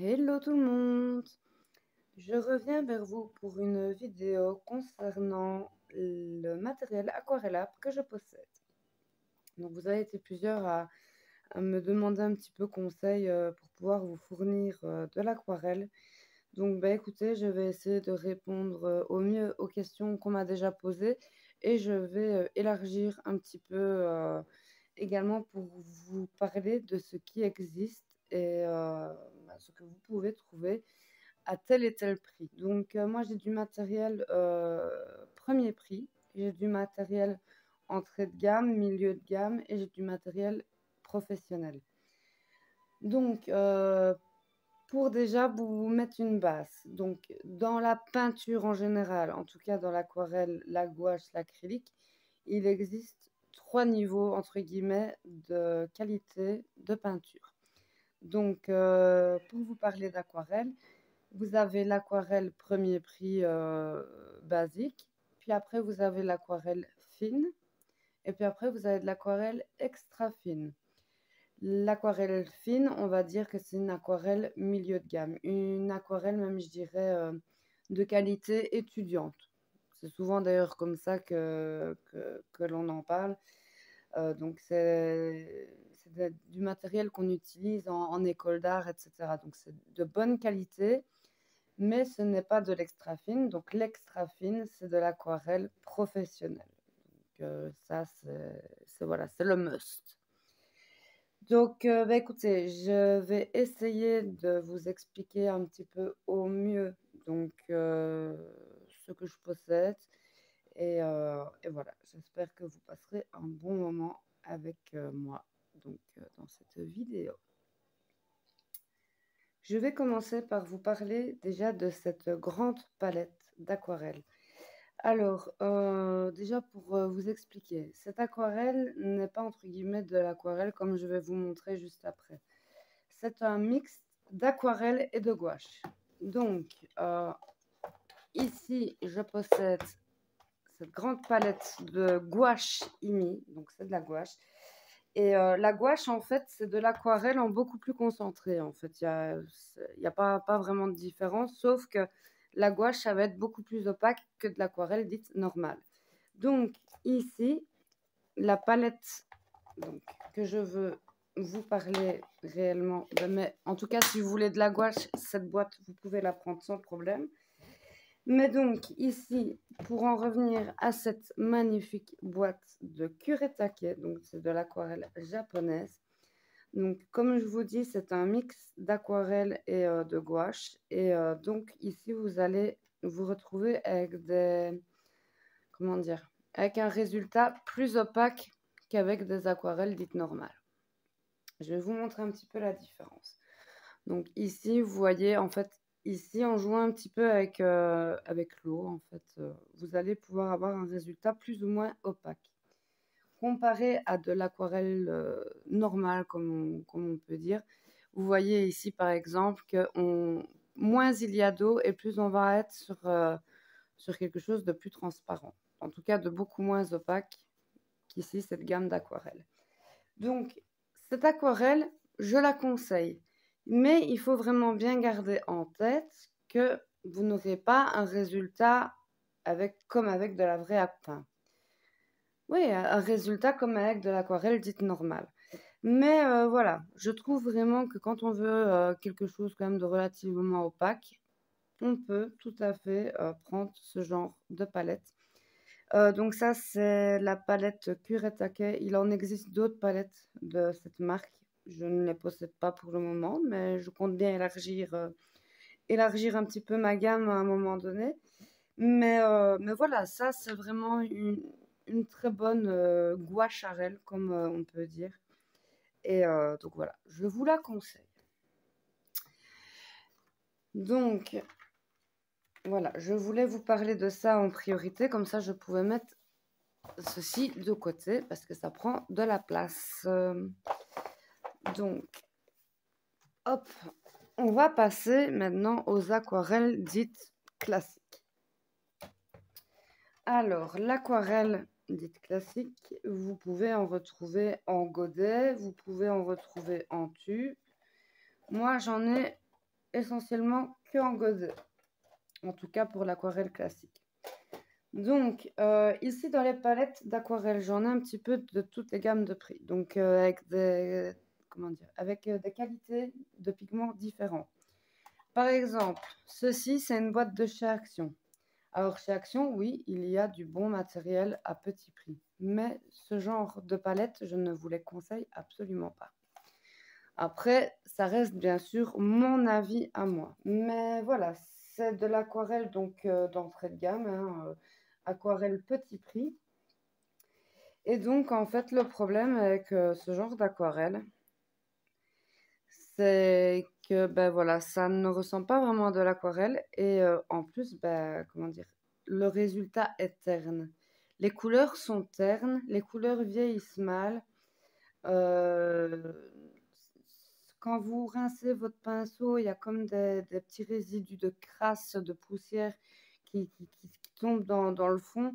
Hello tout le monde! Je reviens vers vous pour une vidéo concernant le matériel Aquarellab que je possède. Donc vous avez été plusieurs à me demander un petit peu conseil pour pouvoir vous fournir de l'aquarelle. Donc écoutez, je vais essayer de répondre au mieux aux questions qu'on m'a déjà posées et je vais élargir un petit peu également pour vous parler de ce qui existe et ce que vous pouvez trouver à tel et tel prix. Donc moi j'ai du matériel premier prix, j'ai du matériel entrée de gamme, milieu de gamme et j'ai du matériel professionnel. Donc pour déjà vous mettre une base, donc dans la peinture en général, en tout cas dans l'aquarelle, la gouache, l'acrylique, il existe 3 niveaux entre guillemets de qualité de peinture. Donc pour vous parler d'aquarelle, vous avez l'aquarelle premier prix basique, puis après vous avez l'aquarelle fine, et puis après vous avez de l'aquarelle extra fine. L'aquarelle fine, on va dire que c'est une aquarelle milieu de gamme, une aquarelle même je dirais de qualité étudiante. C'est souvent d'ailleurs comme ça que l'on en parle. Donc c'est du matériel qu'on utilise en école d'art, etc. Donc c'est de bonne qualité. Mais ce n'est pas de l'extra fine. Donc l'extra fine, c'est de l'aquarelle professionnelle. Donc ça, voilà, c'est le must. Donc écoutez, je vais essayer de vous expliquer un petit peu au mieux donc ce que je possède. Et voilà, j'espère que vous passerez un bon moment avec moi donc dans cette vidéo. Je vais commencer par vous parler déjà de cette grande palette d'aquarelle. Alors, déjà pour vous expliquer, cette aquarelle n'est pas entre guillemets de l'aquarelle comme je vais vous montrer juste après. C'est un mix d'aquarelle et de gouache. Donc, ici, je possède cette grande palette de gouache IMI, donc c'est de la gouache. Et la gouache, en fait, c'est de l'aquarelle en beaucoup plus concentré. En fait, il y a pas vraiment de différence, sauf que la gouache, ça va être beaucoup plus opaque que de l'aquarelle dite normale. Donc, ici, la palette donc, que je veux vous parler réellement, mais en tout cas, si vous voulez de la gouache, cette boîte, vous pouvez la prendre sans problème. Mais donc, ici, pour en revenir à cette magnifique boîte de Kuretake, donc c'est de l'aquarelle japonaise. Donc, comme je vous dis, c'est un mix d'aquarelle et de gouache. Et donc, ici, vous allez vous retrouver avec des... Comment dire? Avec un résultat plus opaque qu'avec des aquarelles dites normales. Je vais vous montrer un petit peu la différence. Donc, ici, vous voyez, en fait, ici, en jouant un petit peu avec, avec l'eau, en fait, vous allez pouvoir avoir un résultat plus ou moins opaque. Comparé à de l'aquarelle normale, comme on peut dire, vous voyez ici, par exemple, que moins il y a d'eau et plus on va être sur quelque chose de plus transparent. En tout cas, de beaucoup moins opaque qu'ici, cette gamme d'aquarelle. Donc, cette aquarelle, je la conseille. Mais il faut vraiment bien garder en tête que vous n'aurez pas un résultat comme avec de la vraie aquarelle. Oui, un résultat comme avec de l'aquarelle dite normale. Mais voilà, je trouve vraiment que quand on veut quelque chose quand même de relativement opaque, on peut tout à fait prendre ce genre de palette. Donc ça, c'est la palette Kuretake. Il en existe d'autres palettes de cette marque. Je ne les possède pas pour le moment, mais je compte bien élargir un petit peu ma gamme à un moment donné. Mais voilà, ça, c'est vraiment une très bonne gouacharelle, comme on peut dire. Et donc voilà, je vous la conseille. Donc, voilà, je voulais vous parler de ça en priorité, comme ça je pouvais mettre ceci de côté parce que ça prend de la place. Donc, hop, on va passer maintenant aux aquarelles dites classiques. Alors, l'aquarelle dite classique, vous pouvez en retrouver en godet, vous pouvez en retrouver en tube. Moi, j'en ai essentiellement que en godet. En tout cas pour l'aquarelle classique. Donc, ici dans les palettes d'aquarelle, j'en ai un petit peu de toutes les gammes de prix. Donc, avec des, comment dire, avec des qualités de pigments différents. Par exemple, ceci, c'est une boîte de chez Action. Alors, chez Action, oui, il y a du bon matériel à petit prix. Mais ce genre de palette, je ne vous les conseille absolument pas. Après, ça reste bien sûr mon avis à moi. Mais voilà, c'est de l'aquarelle donc d'entrée de gamme, hein, aquarelle petit prix. Et donc, en fait, le problème avec ce genre d'aquarelle, c'est que ben voilà, ça ne ressemble pas vraiment à de l'aquarelle. Et en plus, ben, comment dire, le résultat est terne. Les couleurs sont ternes, les couleurs vieillissent mal. Euh, Quand vous rincez votre pinceau, il y a comme des petits résidus de crasse, de poussière qui tombent dans le fond.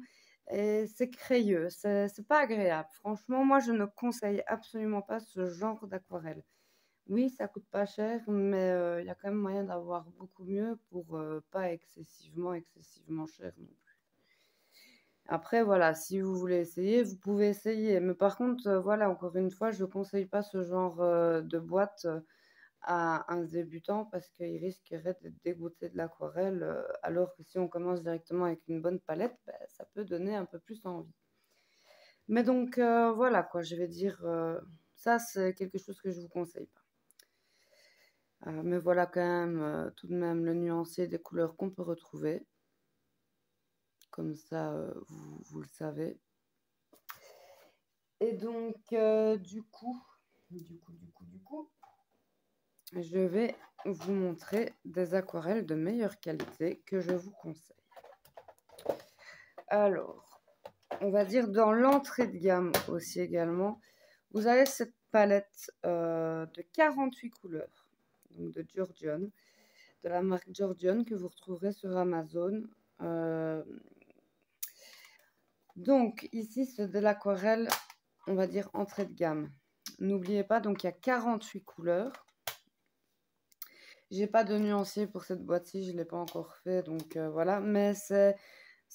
Et c'est crayeux, c'est pas agréable. Franchement, moi, je ne conseille absolument pas ce genre d'aquarelle. Oui, ça coûte pas cher, mais il y a quand même moyen d'avoir beaucoup mieux pour pas excessivement cher non plus. Après, voilà, si vous voulez essayer, vous pouvez essayer. Mais par contre, voilà, encore une fois, je ne conseille pas ce genre de boîte à un débutant parce qu'il risquerait d'être dégoûté de l'aquarelle, alors que si on commence directement avec une bonne palette, ben, ça peut donner un peu plus envie. Mais donc, voilà, quoi, je vais dire, ça, c'est quelque chose que je ne vous conseille pas. Mais voilà quand même, tout de même, le nuancier des couleurs qu'on peut retrouver. Comme ça, vous le savez. Et donc, du coup, je vais vous montrer des aquarelles de meilleure qualité que je vous conseille. Alors, on va dire dans l'entrée de gamme aussi également, vous avez cette palette de 48 couleurs, donc de Georgian, de la marque Georgian que vous retrouverez sur Amazon. Donc, ici, c'est de l'aquarelle, on va dire, entrée de gamme. N'oubliez pas, donc il y a 48 couleurs. J'ai pas de nuancier pour cette boîte-ci, je ne l'ai pas encore fait, donc voilà. Mais c'est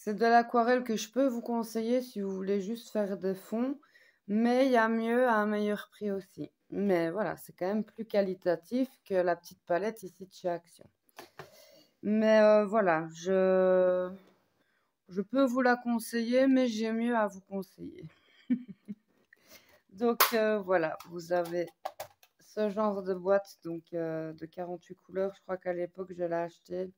de l'aquarelle que je peux vous conseiller si vous voulez juste faire des fonds. Mais il y a mieux à un meilleur prix aussi. Mais voilà, c'est quand même plus qualitatif que la petite palette ici de chez Action. Mais voilà, je peux vous la conseiller, mais j'ai mieux à vous conseiller. Donc voilà, vous avez ce genre de boîte donc de 48 couleurs. Je crois qu'à l'époque, je l'ai acheté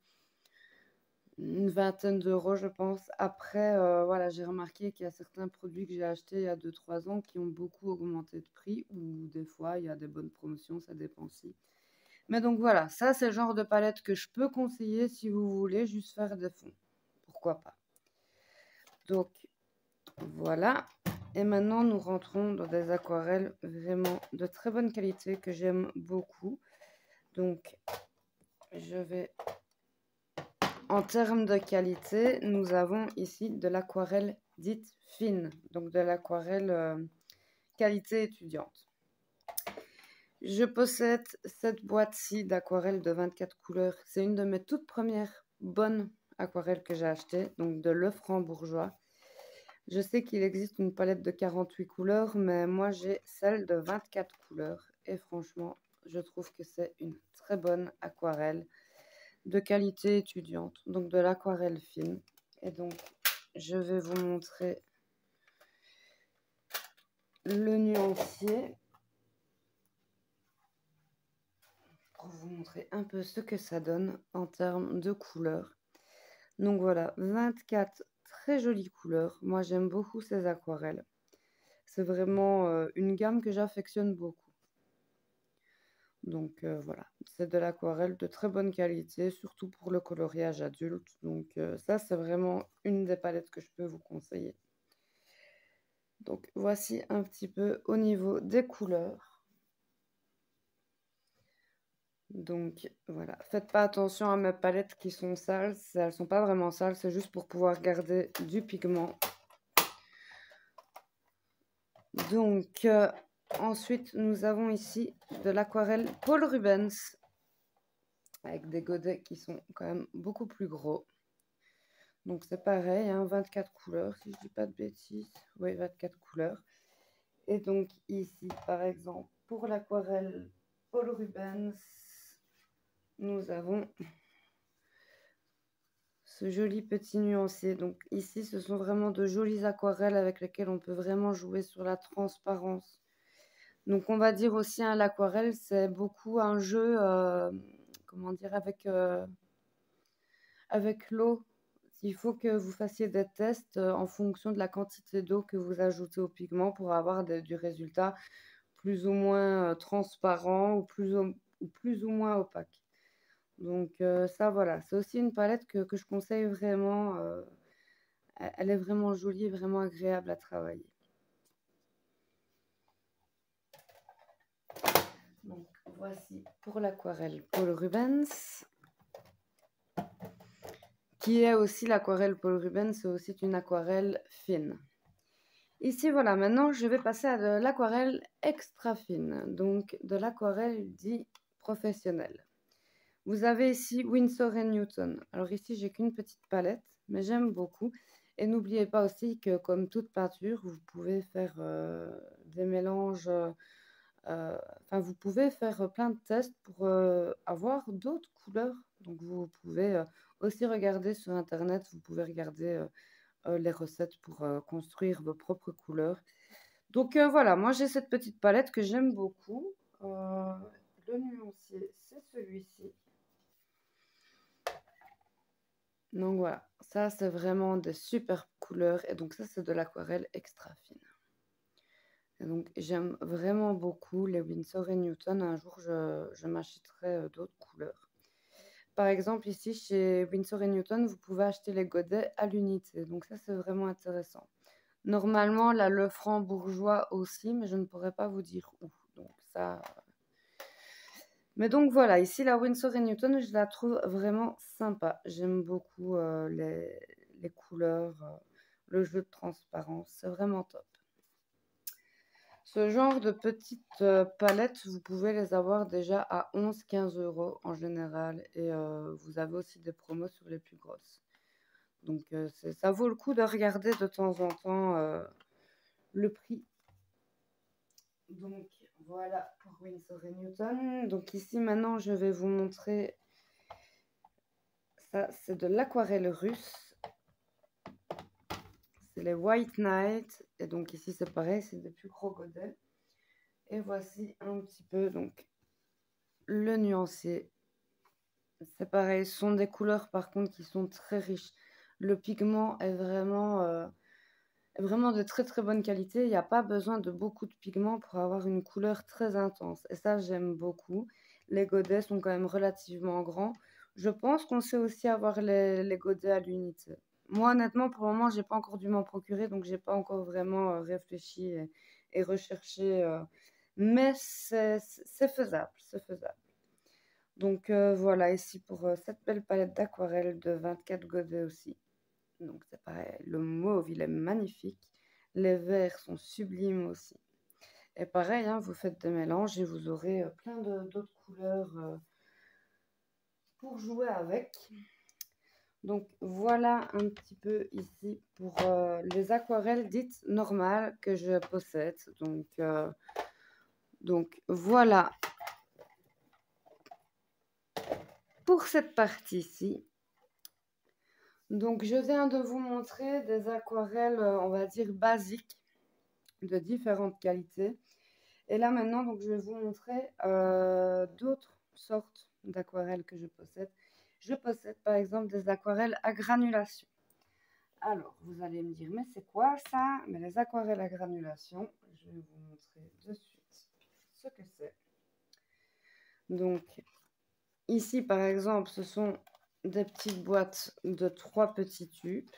une vingtaine d'euros, je pense. Après, voilà, j'ai remarqué qu'il y a certains produits que j'ai achetés il y a 2-3 ans qui ont beaucoup augmenté de prix, ou des fois, il y a des bonnes promotions, ça dépend aussi. Mais donc voilà, ça, c'est le genre de palette que je peux conseiller si vous voulez juste faire des fonds. Pourquoi pas. Donc, voilà. Et maintenant, nous rentrons dans des aquarelles vraiment de très bonne qualité que j'aime beaucoup. Donc, je vais... En termes de qualité, nous avons ici de l'aquarelle dite fine, donc de l'aquarelle qualité étudiante. Je possède cette boîte-ci d'aquarelle de 24 couleurs. C'est une de mes toutes premières bonnes aquarelles que j'ai achetées, donc de Lefranc-Bourgeois. Je sais qu'il existe une palette de 48 couleurs, mais moi j'ai celle de 24 couleurs. Et franchement, je trouve que c'est une très bonne aquarelle de qualité étudiante, donc de l'aquarelle fine. Et donc, je vais vous montrer le nuancier pour vous montrer un peu ce que ça donne en termes de couleurs. Donc voilà, 24 très jolies couleurs. Moi, j'aime beaucoup ces aquarelles. C'est vraiment une gamme que j'affectionne beaucoup. Donc voilà, c'est de l'aquarelle de très bonne qualité, surtout pour le coloriage adulte. Donc ça, c'est vraiment une des palettes que je peux vous conseiller. Donc voici un petit peu au niveau des couleurs. Donc voilà, faites pas attention à mes palettes qui sont sales, elles sont pas vraiment sales, c'est juste pour pouvoir garder du pigment. Donc ensuite, nous avons ici de l'aquarelle Paul Rubens. avec des godets qui sont quand même beaucoup plus gros. Donc c'est pareil, hein, 24 couleurs, si je dis pas de bêtises. Oui, 24 couleurs. Et donc ici, par exemple, pour l'aquarelle Paul Rubens, nous avons ce joli petit nuancé. Donc ici, ce sont vraiment de jolies aquarelles avec lesquelles on peut vraiment jouer sur la transparence. Donc on va dire aussi, hein, l'aquarelle, c'est beaucoup un jeu, comment dire, avec l'eau. Il faut que vous fassiez des tests en fonction de la quantité d'eau que vous ajoutez au pigment pour avoir du résultat plus ou moins transparent ou plus ou moins opaque. Donc ça, voilà, c'est aussi une palette que je conseille vraiment. Elle est vraiment jolie et vraiment agréable à travailler. Donc voici pour l'aquarelle Paul Rubens, qui est aussi l'aquarelle Paul Rubens, c'est aussi une aquarelle fine. Ici, voilà, maintenant je vais passer à de l'aquarelle extra fine, donc de l'aquarelle dit professionnelle. Vous avez ici Winsor & Newton. Alors ici, j'ai qu'une petite palette, mais j'aime beaucoup. Et n'oubliez pas aussi que comme toute peinture, vous pouvez faire des mélanges, enfin vous pouvez faire plein de tests pour avoir d'autres couleurs. Donc vous pouvez aussi regarder sur Internet, vous pouvez regarder les recettes pour construire vos propres couleurs. Donc voilà, moi j'ai cette petite palette que j'aime beaucoup. Le nuancier, c'est celui-ci. Donc voilà, ça c'est vraiment des super couleurs et donc ça c'est de l'aquarelle extra fine. Et donc j'aime vraiment beaucoup les Winsor & Newton. Un jour je m'achèterai d'autres couleurs. Par exemple ici chez Winsor & Newton, vous pouvez acheter les godets à l'unité. Donc ça c'est vraiment intéressant. Normalement la Lefranc-Bourgeois aussi, mais je ne pourrais pas vous dire où. Donc ça... Mais donc voilà, ici la Winsor & Newton, je la trouve vraiment sympa. J'aime beaucoup les couleurs, le jeu de transparence, c'est vraiment top. Ce genre de petites palettes, vous pouvez les avoir déjà à 11-15 € en général. Et vous avez aussi des promos sur les plus grosses. Donc ça vaut le coup de regarder de temps en temps le prix. Donc voilà pour Winsor & Newton. Donc ici maintenant je vais vous montrer, ça c'est de l'aquarelle russe, c'est les White Knight. Et donc ici c'est pareil, c'est des plus gros godets. Et voici un petit peu donc le nuancier. C'est pareil, ce sont des couleurs par contre qui sont très riches. Le pigment est vraiment de très très bonne qualité. Il n'y a pas besoin de beaucoup de pigment pour avoir une couleur très intense. Et ça, j'aime beaucoup. Les godets sont quand même relativement grands. Je pense qu'on sait aussi avoir les godets à l'unité. Moi, honnêtement, pour le moment, j'ai pas encore dû m'en procurer, donc j'ai pas encore vraiment réfléchi et recherché. Mais c'est faisable, c'est faisable. Donc voilà, ici pour cette belle palette d'aquarelle de 24 godets aussi. Donc c'est pareil, le mauve, il est magnifique. Les verts sont sublimes aussi. Et pareil, hein, vous faites des mélanges et vous aurez plein d'autres couleurs pour jouer avec. Donc voilà un petit peu ici pour les aquarelles dites normales que je possède. Donc voilà pour cette partie-ci. Donc je viens de vous montrer des aquarelles, on va dire basiques, de différentes qualités. Et là maintenant, donc, je vais vous montrer d'autres sortes d'aquarelles que je possède. Je possède par exemple des aquarelles à granulation. Alors, vous allez me dire, mais c'est quoi ça? Mais les aquarelles à granulation, je vais vous montrer de suite ce que c'est. Donc, ici par exemple, ce sont des petites boîtes de 3 petits tubes.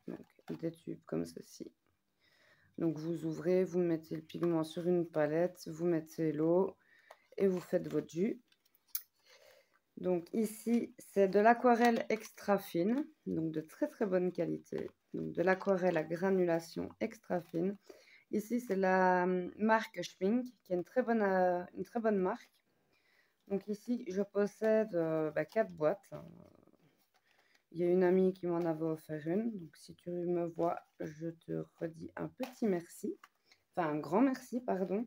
Donc, des tubes comme ceci. Donc vous ouvrez, vous mettez le pigment sur une palette, vous mettez l'eau et vous faites votre jus. Donc ici, c'est de l'aquarelle extra fine, donc de très très bonne qualité. Donc de l'aquarelle à granulation extra fine. Ici, c'est la marque Schwing, qui est une très bonne marque. Donc ici, je possède 4 boîtes. Il y a une amie qui m'en avait offert une. Donc si tu me vois, je te redis un petit merci. Enfin, un grand merci, pardon.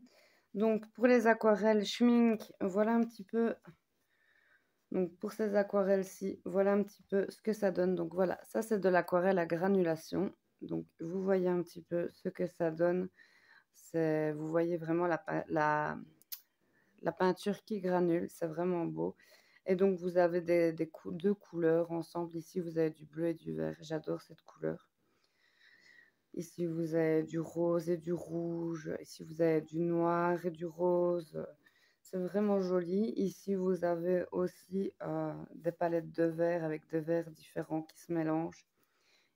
Donc pour les aquarelles Schmink, voilà un petit peu. Donc pour ces aquarelles-ci, voilà un petit peu ce que ça donne. Donc voilà, ça c'est de l'aquarelle à granulation. Donc vous voyez un petit peu ce que ça donne. Vous voyez vraiment la peinture qui granule, c'est vraiment beau. Et donc vous avez deux couleurs ensemble. Ici vous avez du bleu et du vert. J'adore cette couleur. Ici vous avez du rose et du rouge. Ici vous avez du noir et du rose. C'est vraiment joli. Ici, vous avez aussi des palettes de verre avec des verres différents qui se mélangent.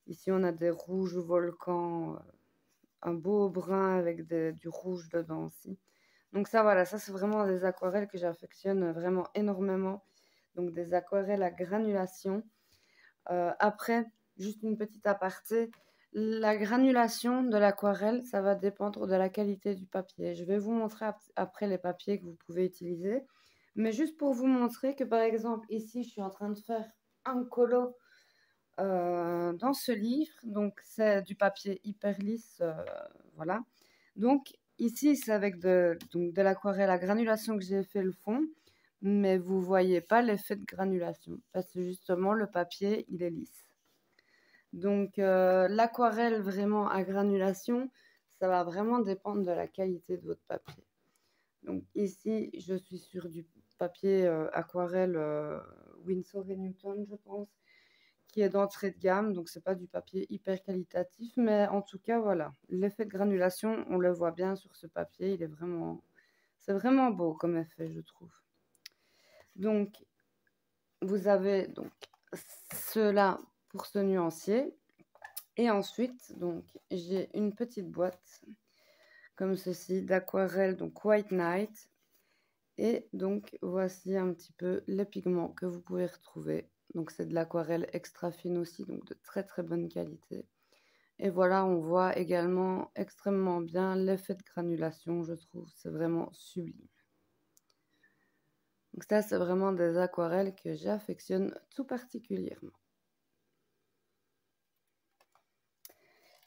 Ici, on a des rouges volcans, un beau brun avec du rouge dedans aussi. Donc ça, voilà, ça c'est vraiment des aquarelles que j'affectionne vraiment énormément. Donc des aquarelles à granulation. Après, juste une petite aparté, la granulation de l'aquarelle, ça va dépendre de la qualité du papier. Je vais vous montrer après les papiers que vous pouvez utiliser. Mais juste pour vous montrer que, par exemple, ici, je suis en train de faire un colo dans ce livre. Donc, c'est du papier hyper lisse, voilà. Donc, ici, c'est avec de l'aquarelle à granulation que j'ai fait le fond. Mais vous voyez pas l'effet de granulation parce que justement, le papier, il est lisse. Donc, l'aquarelle vraiment à granulation, ça va vraiment dépendre de la qualité de votre papier. Donc ici, je suis sur du papier aquarelle Winsor & Newton, je pense, qui est d'entrée de gamme. Donc, c'est pas du papier hyper qualitatif, mais en tout cas, voilà. L'effet de granulation, on le voit bien sur ce papier. C'est vraiment beau comme effet, je trouve. Donc, vous avez donc cela pour ce nuancier. Et ensuite, donc, j'ai une petite boîte comme ceci d'aquarelle, donc White Night. Et donc, voici un petit peu les pigments que vous pouvez retrouver. Donc, c'est de l'aquarelle extra fine aussi, donc de très très bonne qualité. Et voilà, on voit également extrêmement bien l'effet de granulation, je trouve. C'est vraiment sublime. Donc ça, c'est vraiment des aquarelles que j'affectionne tout particulièrement.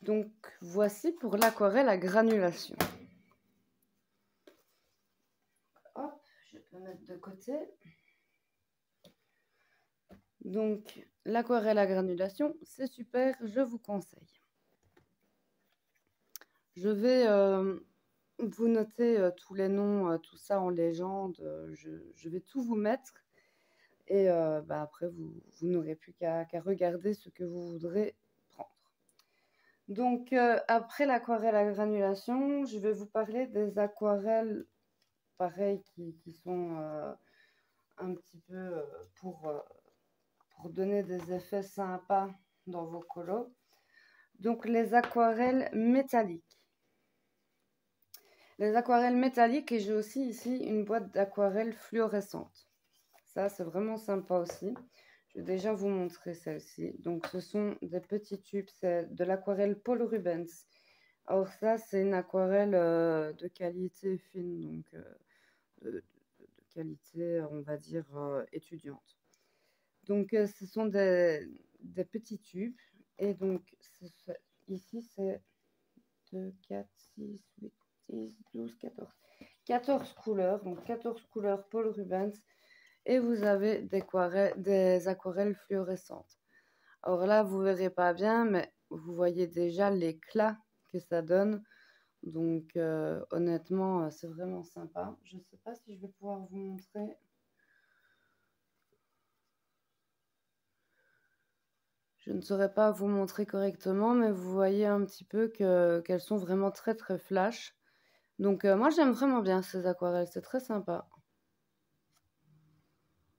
Donc, voici pour l'aquarelle à granulation. Hop, je peux mettre de côté. Donc, l'aquarelle à granulation, c'est super, je vous conseille. Je vais vous noter tous les noms, tout ça en légende. Je vais tout vous mettre. Et après, vous n'aurez plus qu'à regarder ce que vous voudrez prendre. Donc, après l'aquarelle à granulation, je vais vous parler des aquarelles, pareil, qui sont un petit peu pour donner des effets sympas dans vos colos. Donc, les aquarelles métalliques. Les aquarelles métalliques, et j'ai aussi ici une boîte d'aquarelles fluorescentes. Ça, c'est vraiment sympa aussi. Je vais déjà vous montrer celle-ci. Donc, ce sont des petits tubes. C'est de l'aquarelle Paul Rubens. Alors ça, c'est une aquarelle de qualité fine, donc de qualité, on va dire, étudiante. Donc, ce sont des petits tubes. Et donc, ici, c'est 2, 4, 6, 8, 10, 12, 14. 14 couleurs, donc 14 couleurs Paul Rubens. Et vous avez des aquarelles fluorescentes. Alors là, vous ne verrez pas bien, mais vous voyez déjà l'éclat que ça donne. Donc, honnêtement, c'est vraiment sympa. Je ne sais pas si je vais pouvoir vous montrer. Je ne saurais pas vous montrer correctement, mais vous voyez un petit peu qu'elles sont vraiment très, très flash. Donc, moi, j'aime vraiment bien ces aquarelles. C'est très sympa.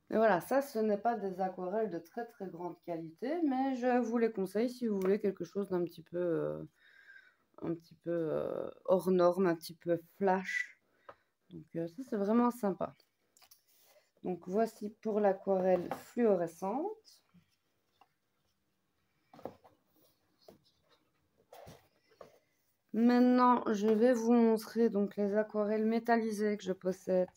Et voilà, ça, ce n'est pas des aquarelles de très, très grande qualité, mais je vous les conseille si vous voulez quelque chose d'un petit peu... hors norme, un petit peu flash. Donc ça, c'est vraiment sympa. Donc voici pour l'aquarelle fluorescente. Maintenant, je vais vous montrer donc les aquarelles métallisées que je possède.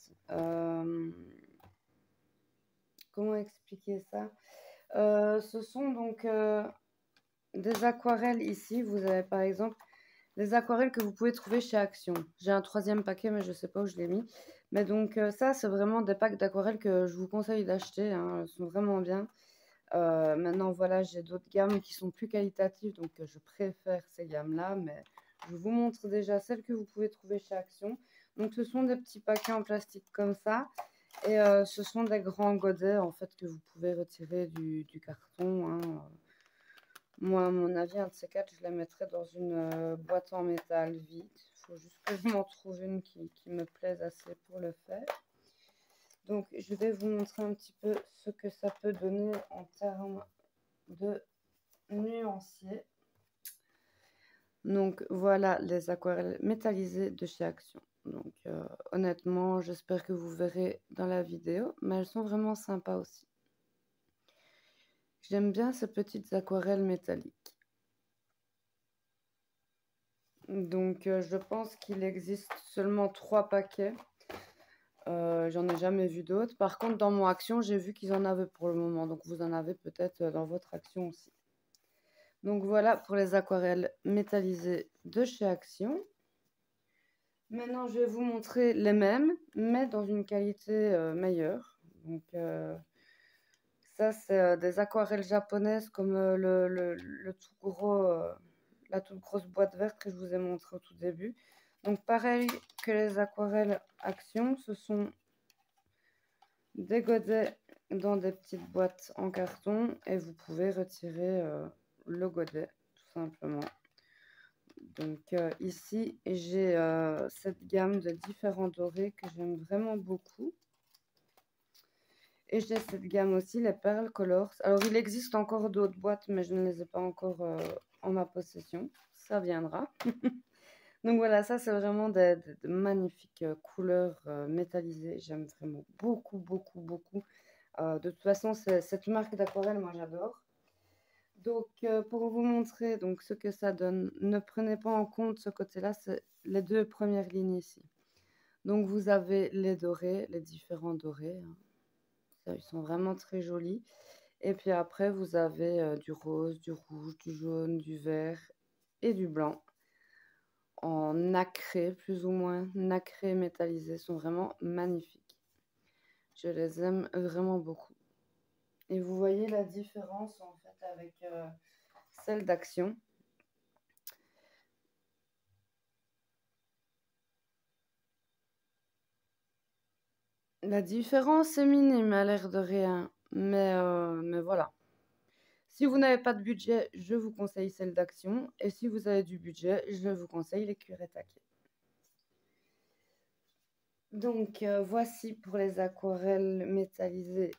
comment expliquer ça? Ce sont donc des aquarelles ici. Vous avez par exemple des aquarelles que vous pouvez trouver chez Action. J'ai un 3e paquet, mais je ne sais pas où je l'ai mis. Mais donc ça, c'est vraiment des packs d'aquarelles que je vous conseille d'acheter, hein. Elles sont vraiment bien. Maintenant, voilà, j'ai d'autres gammes qui sont plus qualitatives, donc je préfère ces gammes-là. Mais je vous montre déjà celles que vous pouvez trouver chez Action. Donc ce sont des petits paquets en plastique comme ça. Et ce sont des grands godets, en fait, que vous pouvez retirer du carton, hein. Moi, à mon avis, un de ces quatre, je la mettrais dans une boîte en métal vide. Il faut juste que je m'en trouve une qui me plaise assez pour le faire. Donc, je vais vous montrer un petit peu ce que ça peut donner en termes de nuancier. Donc, voilà les aquarelles métallisées de chez Action. Donc, honnêtement, j'espère que vous verrez dans la vidéo, mais elles sont vraiment sympas aussi. J'aime bien ces petites aquarelles métalliques. Donc, je pense qu'il existe seulement 3 paquets. J'en ai jamais vu d'autres. Par contre, dans mon Action, j'ai vu qu'ils en avaient pour le moment. Donc, vous en avez peut-être dans votre Action aussi. Donc, voilà pour les aquarelles métallisées de chez Action. Maintenant, je vais vous montrer les mêmes, mais dans une qualité meilleure. Donc, ça, c'est des aquarelles japonaises comme le tout gros... la toute grosse boîte verte que je vous ai montré au tout début. Donc pareil que les aquarelles Action, ce sont des godets dans des petites boîtes en carton et vous pouvez retirer le godet tout simplement. Donc ici j'ai cette gamme de différents dorés que j'aime vraiment beaucoup. Et j'ai cette gamme aussi, les Pearl Colors. Alors il existe encore d'autres boîtes, mais je ne les ai pas encore en ma possession. Ça viendra. Donc voilà, ça c'est vraiment de magnifiques couleurs métallisées. J'aime vraiment beaucoup, beaucoup, beaucoup. De toute façon, cette marque d'aquarelle, moi j'adore. Donc pour vous montrer donc, ce que ça donne, ne prenez pas en compte ce côté-là, c'est les 2 premières lignes ici. Donc vous avez les dorés, les différents dorés, hein. Ils sont vraiment très jolis. Et puis après, vous avez du rose, du rouge, du jaune, du vert et du blanc. En nacré, plus ou moins nacré métallisé, sont vraiment magnifiques. Je les aime vraiment beaucoup. Et vous voyez la différence en fait avec celle d'Action. La différence est minime à l'air de rien, mais voilà. Si vous n'avez pas de budget, je vous conseille celle d'Action. Et si vous avez du budget, je vous conseille les Cuir et Taquet. Donc, voici pour les aquarelles métallisées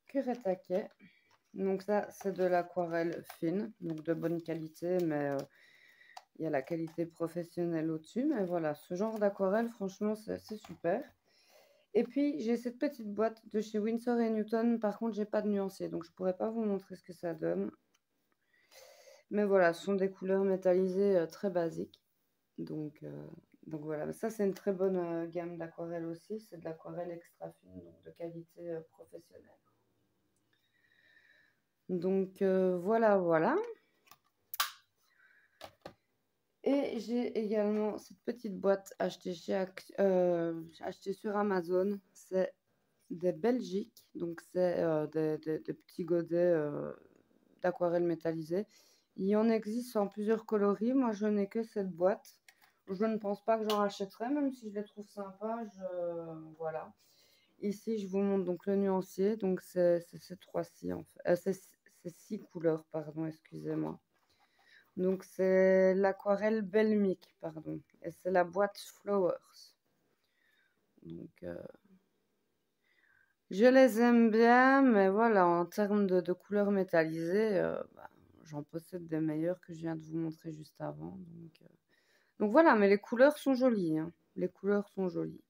Cuir et Taquet. Donc ça, c'est de l'aquarelle fine, donc de bonne qualité, mais il y a la qualité professionnelle au-dessus. Mais voilà, ce genre d'aquarelle, franchement, c'est super. Et puis, j'ai cette petite boîte de chez Winsor & Newton. Par contre, j'ai pas de nuancier, donc je pourrais pas vous montrer ce que ça donne. Mais voilà, ce sont des couleurs métallisées très basiques. Donc voilà, ça c'est une très bonne gamme d'aquarelle aussi. C'est de l'aquarelle extra fine, donc de qualité professionnelle. Donc voilà, voilà. Et j'ai également cette petite boîte achetée sur Amazon. C'est des Belgiques, donc c'est des petits godets d'aquarelle métallisée. Il en existe en plusieurs coloris. Moi, je n'ai que cette boîte. Je ne pense pas que j'en rachèterai, même si je les trouve sympas. Voilà. Ici, je vous montre donc le nuancier. Donc, c'est ces 3-ci, en fait. C'est 6 couleurs, pardon, excusez-moi. Donc, c'est l'aquarelle Belmic, pardon. Et c'est la boîte Flowers. Donc, je les aime bien, mais voilà, en termes de couleurs métallisées, j'en possède des meilleures que je viens de vous montrer juste avant. Donc voilà, mais les couleurs sont jolies, hein. Les couleurs sont jolies.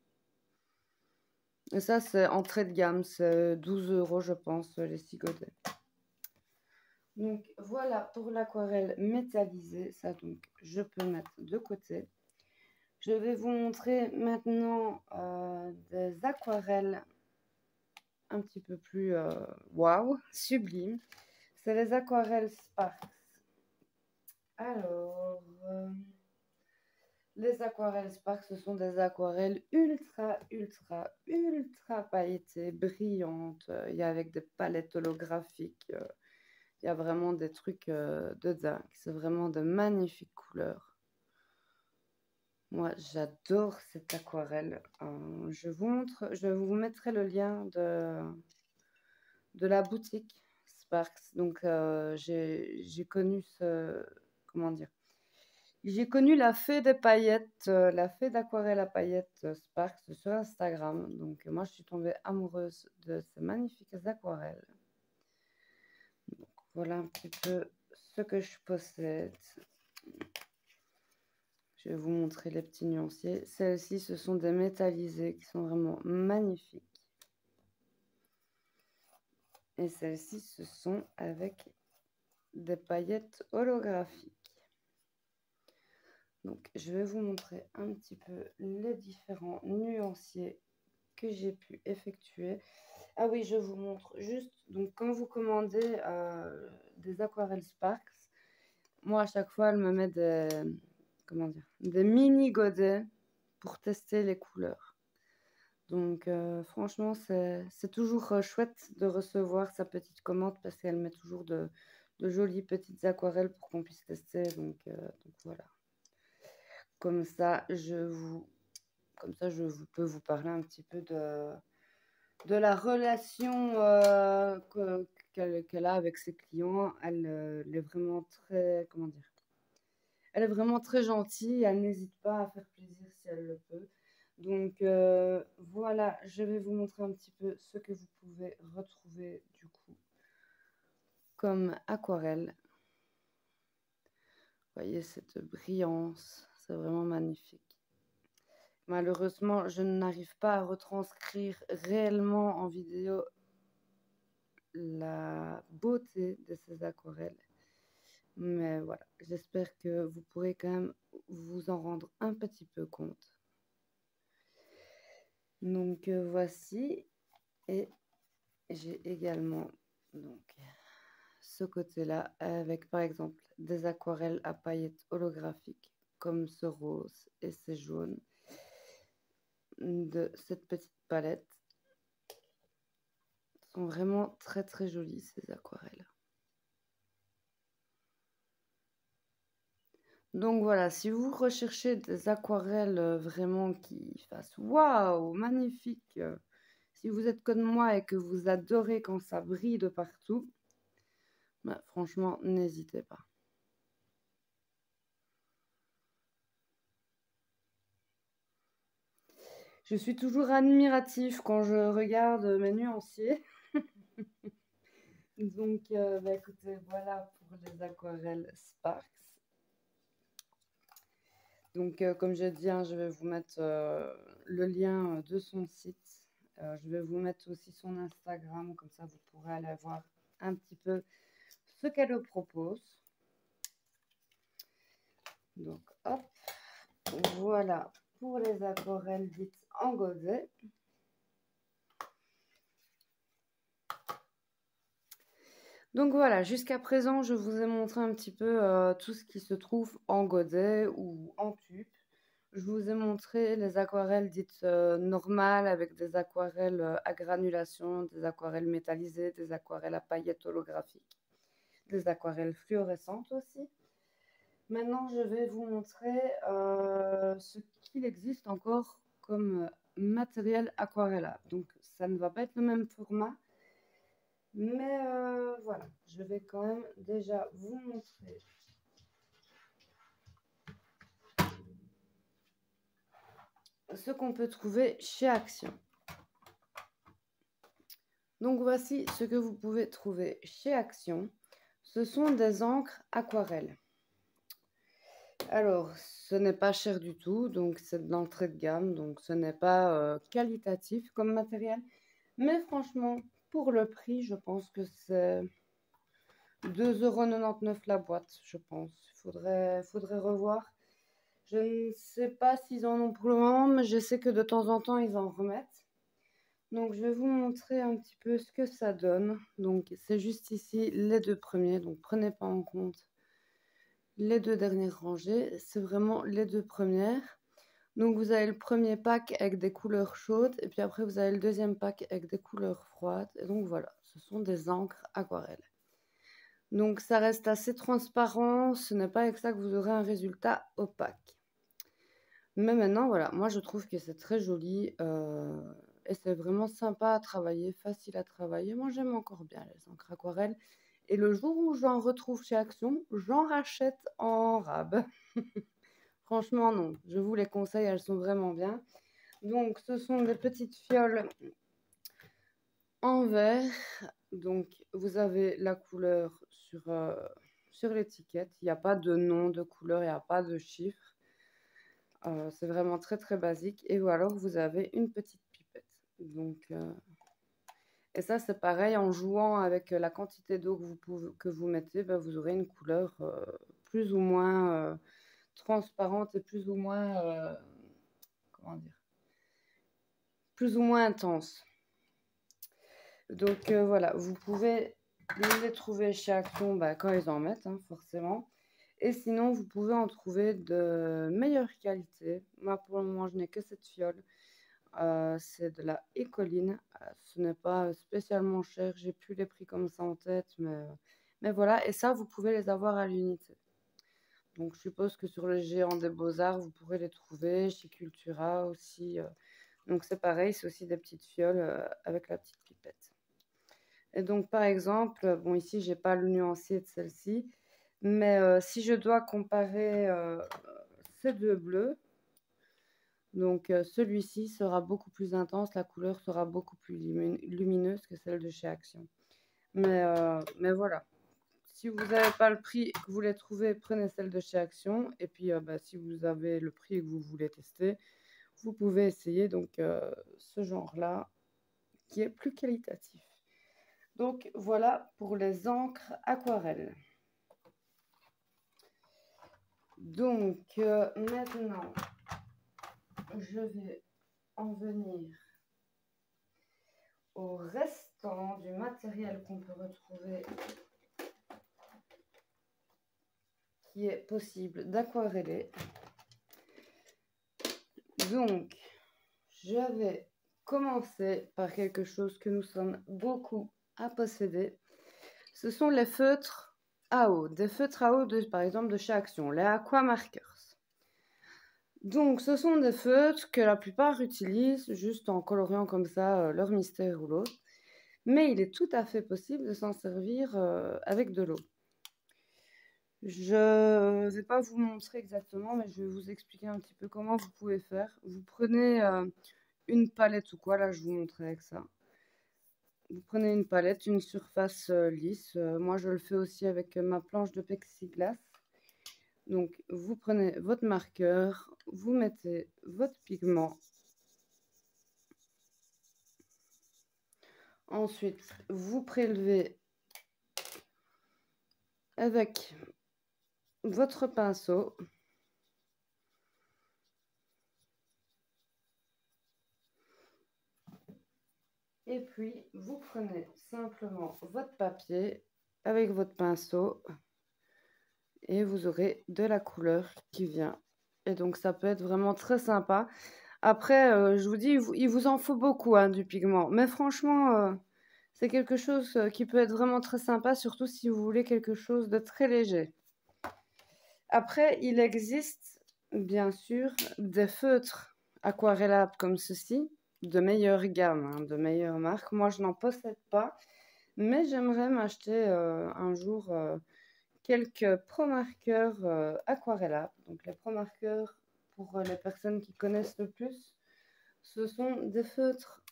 Et ça, c'est entrée de gamme, c'est 12 €, je pense, les 6 godets. Donc voilà pour l'aquarelle métallisée. Ça, donc, je peux mettre de côté. Je vais vous montrer maintenant des aquarelles un petit peu plus waouh, sublime. C'est les aquarelles Sparks. Alors, les aquarelles Sparks, ce sont des aquarelles ultra, ultra, ultra pailletées, brillantes. Il y a avec des palettes holographiques. Il y a vraiment des trucs de dingue. C'est vraiment de magnifiques couleurs. Moi, j'adore cette aquarelle. Je vous mettrai le lien de la boutique Sparks. Donc, j'ai connu comment dire? J'ai connu la fée des paillettes, la fée d'aquarelle à paillettes Sparks sur Instagram. Donc, moi, je suis tombée amoureuse de ces magnifiques aquarelles. Donc, voilà un petit peu ce que je possède. Je vais vous montrer les petits nuanciers. Celles-ci, ce sont des métallisés qui sont vraiment magnifiques. Et celles-ci, ce sont avec des paillettes holographiques. Donc, je vais vous montrer un petit peu les différents nuanciers que j'ai pu effectuer. Ah oui, je vous montre juste. Donc, quand vous commandez des aquarelles Sparks, moi, à chaque fois, elle me met des mini godets pour tester les couleurs. Donc, franchement, c'est toujours chouette de recevoir sa petite commande parce qu'elle met toujours de jolies petites aquarelles pour qu'on puisse tester. Donc voilà. Comme ça, je peux vous parler un petit peu de la relation qu'elle a avec ses clients. Elle est vraiment très, comment dire, elle est vraiment très gentille. Elle n'hésite pas à faire plaisir si elle le peut. Donc voilà, je vais vous montrer un petit peu ce que vous pouvez retrouver du coup comme aquarelle. Vous voyez cette brillance, c'est vraiment magnifique. Malheureusement, je n'arrive pas à retranscrire réellement en vidéo la beauté de ces aquarelles. Mais voilà, j'espère que vous pourrez quand même vous en rendre un petit peu compte. Donc voici, et j'ai également donc ce côté-là avec par exemple des aquarelles à paillettes holographiques comme ce rose et ce jaune de cette petite palette. Sont vraiment très très jolies ces aquarelles. Donc voilà, si vous recherchez des aquarelles vraiment qui fassent waouh, magnifique, si vous êtes comme moi et que vous adorez quand ça brille de partout, bah, franchement, n'hésitez pas. Je suis toujours admiratif quand je regarde mes nuanciers. Donc, bah, écoutez, voilà pour les aquarelles Sparks. Donc, comme je dis, hein, je vais vous mettre le lien de son site. Je vais vous mettre aussi son Instagram, comme ça vous pourrez aller voir un petit peu ce qu'elle propose. Donc, hop, voilà pour les aquarelles dites en godet. Donc voilà, jusqu'à présent, je vous ai montré un petit peu tout ce qui se trouve en godet ou en tube. Je vous ai montré les aquarelles dites normales avec des aquarelles à granulation, des aquarelles métallisées, des aquarelles à paillettes holographiques, des aquarelles fluorescentes aussi. Maintenant, je vais vous montrer ce qu'il existe encore comme matériel aquarellable. Donc, ça ne va pas être le même format, mais voilà, je vais quand même déjà vous montrer ce qu'on peut trouver chez Action. Donc voici ce que vous pouvez trouver chez Action. Ce sont des encres aquarelles. Alors, ce n'est pas cher du tout, donc c'est de l'entrée de gamme, donc ce n'est pas qualitatif comme matériel. Mais franchement, pour le prix, je pense que c'est 2,99 € la boîte, je pense. Il faudrait revoir. Je ne sais pas s'ils en ont pour le moment, mais je sais que de temps en temps, ils en remettent. Donc, je vais vous montrer un petit peu ce que ça donne. Donc, c'est juste ici les deux premiers. Donc, prenez pas en compte les deux dernières rangées. C'est vraiment les deux premières. Donc, vous avez le premier pack avec des couleurs chaudes. Et puis après, vous avez le deuxième pack avec des couleurs froides. Et donc, voilà, ce sont des encres aquarelles. Donc, ça reste assez transparent. Ce n'est pas avec ça que vous aurez un résultat opaque. Mais maintenant, voilà, moi, je trouve que c'est très joli. Et c'est vraiment sympa à travailler, facile à travailler. Moi, j'aime encore bien les encres aquarelles. Et le jour où j'en retrouve chez Action, j'en rachète en rab. Franchement, non. Je vous les conseille, elles sont vraiment bien. Donc, ce sont des petites fioles en verre. Donc, vous avez la couleur sur l'étiquette. Il n'y a pas de nom de couleur, il n'y a pas de chiffre. C'est vraiment très, très basique. Et ou alors, vous avez une petite pipette. Donc, et ça, c'est pareil, en jouant avec la quantité d'eau que vous mettez, ben, vous aurez une couleur plus ou moins transparente et plus ou moins, comment dire, plus ou moins intense. Donc voilà, vous pouvez les trouver chez Action quand ils en mettent, hein, forcément. Et sinon, vous pouvez en trouver de meilleure qualité. Moi, pour le moment, je n'ai que cette fiole. C'est de la Écoline. Ce n'est pas spécialement cher. J'ai plus les prix comme ça en tête, mais voilà. Et ça, vous pouvez les avoir à l'unité. Donc, je suppose que sur le géant des Beaux-Arts, vous pourrez les trouver. Chez Cultura aussi. Donc, c'est pareil. C'est aussi des petites fioles avec la petite pipette. Et donc, par exemple, bon, ici, j'ai pas le nuancier de celle-ci. Mais si je dois comparer ces deux bleus, donc celui-ci sera beaucoup plus intense, la couleur sera beaucoup plus lumineuse que celle de chez Action. Mais voilà, si vous n'avez pas le prix et que vous les trouvez, prenez celle de chez Action. Et puis si vous avez le prix et que vous voulez tester, vous pouvez essayer donc ce genre-là qui est plus qualitatif. Donc voilà pour les encres aquarelles. Donc maintenant, je vais en venir au restant du matériel qu'on peut retrouver qui est possible d'aquareller. Donc, je vais commencer par quelque chose que nous sommes beaucoup à posséder. Ce sont les feutres à eau. Des feutres à eau, par exemple, de chez Action, les Aqua Markers. Donc, ce sont des feutres que la plupart utilisent juste en coloriant comme ça leur mystère ou l'autre. Mais il est tout à fait possible de s'en servir avec de l'eau. Je ne vais pas vous montrer exactement, mais je vais vous expliquer un petit peu comment vous pouvez faire. Vous prenez une palette ou quoi, là je vous montrerai avec ça. Vous prenez une palette, une surface lisse. Moi je le fais aussi avec ma planche de plexiglas. Donc vous prenez votre marqueur, vous mettez votre pigment. Ensuite, vous prélevez avec votre pinceau. Et puis, vous prenez simplement votre papier avec votre pinceau et vous aurez de la couleur qui vient. Et donc, ça peut être vraiment très sympa. Après, je vous dis, il vous en faut beaucoup hein, du pigment. Mais franchement, c'est quelque chose qui peut être vraiment très sympa, surtout si vous voulez quelque chose de très léger. Après, il existe, bien sûr, des feutres aquarellables comme ceci, de meilleure gamme, hein, de meilleure marque. Moi, je n'en possède pas, mais j'aimerais m'acheter un jour quelques pro-marqueurs aquarellables. Donc, les pro-marqueurs, pour les personnes qui connaissent le plus, ce sont des feutres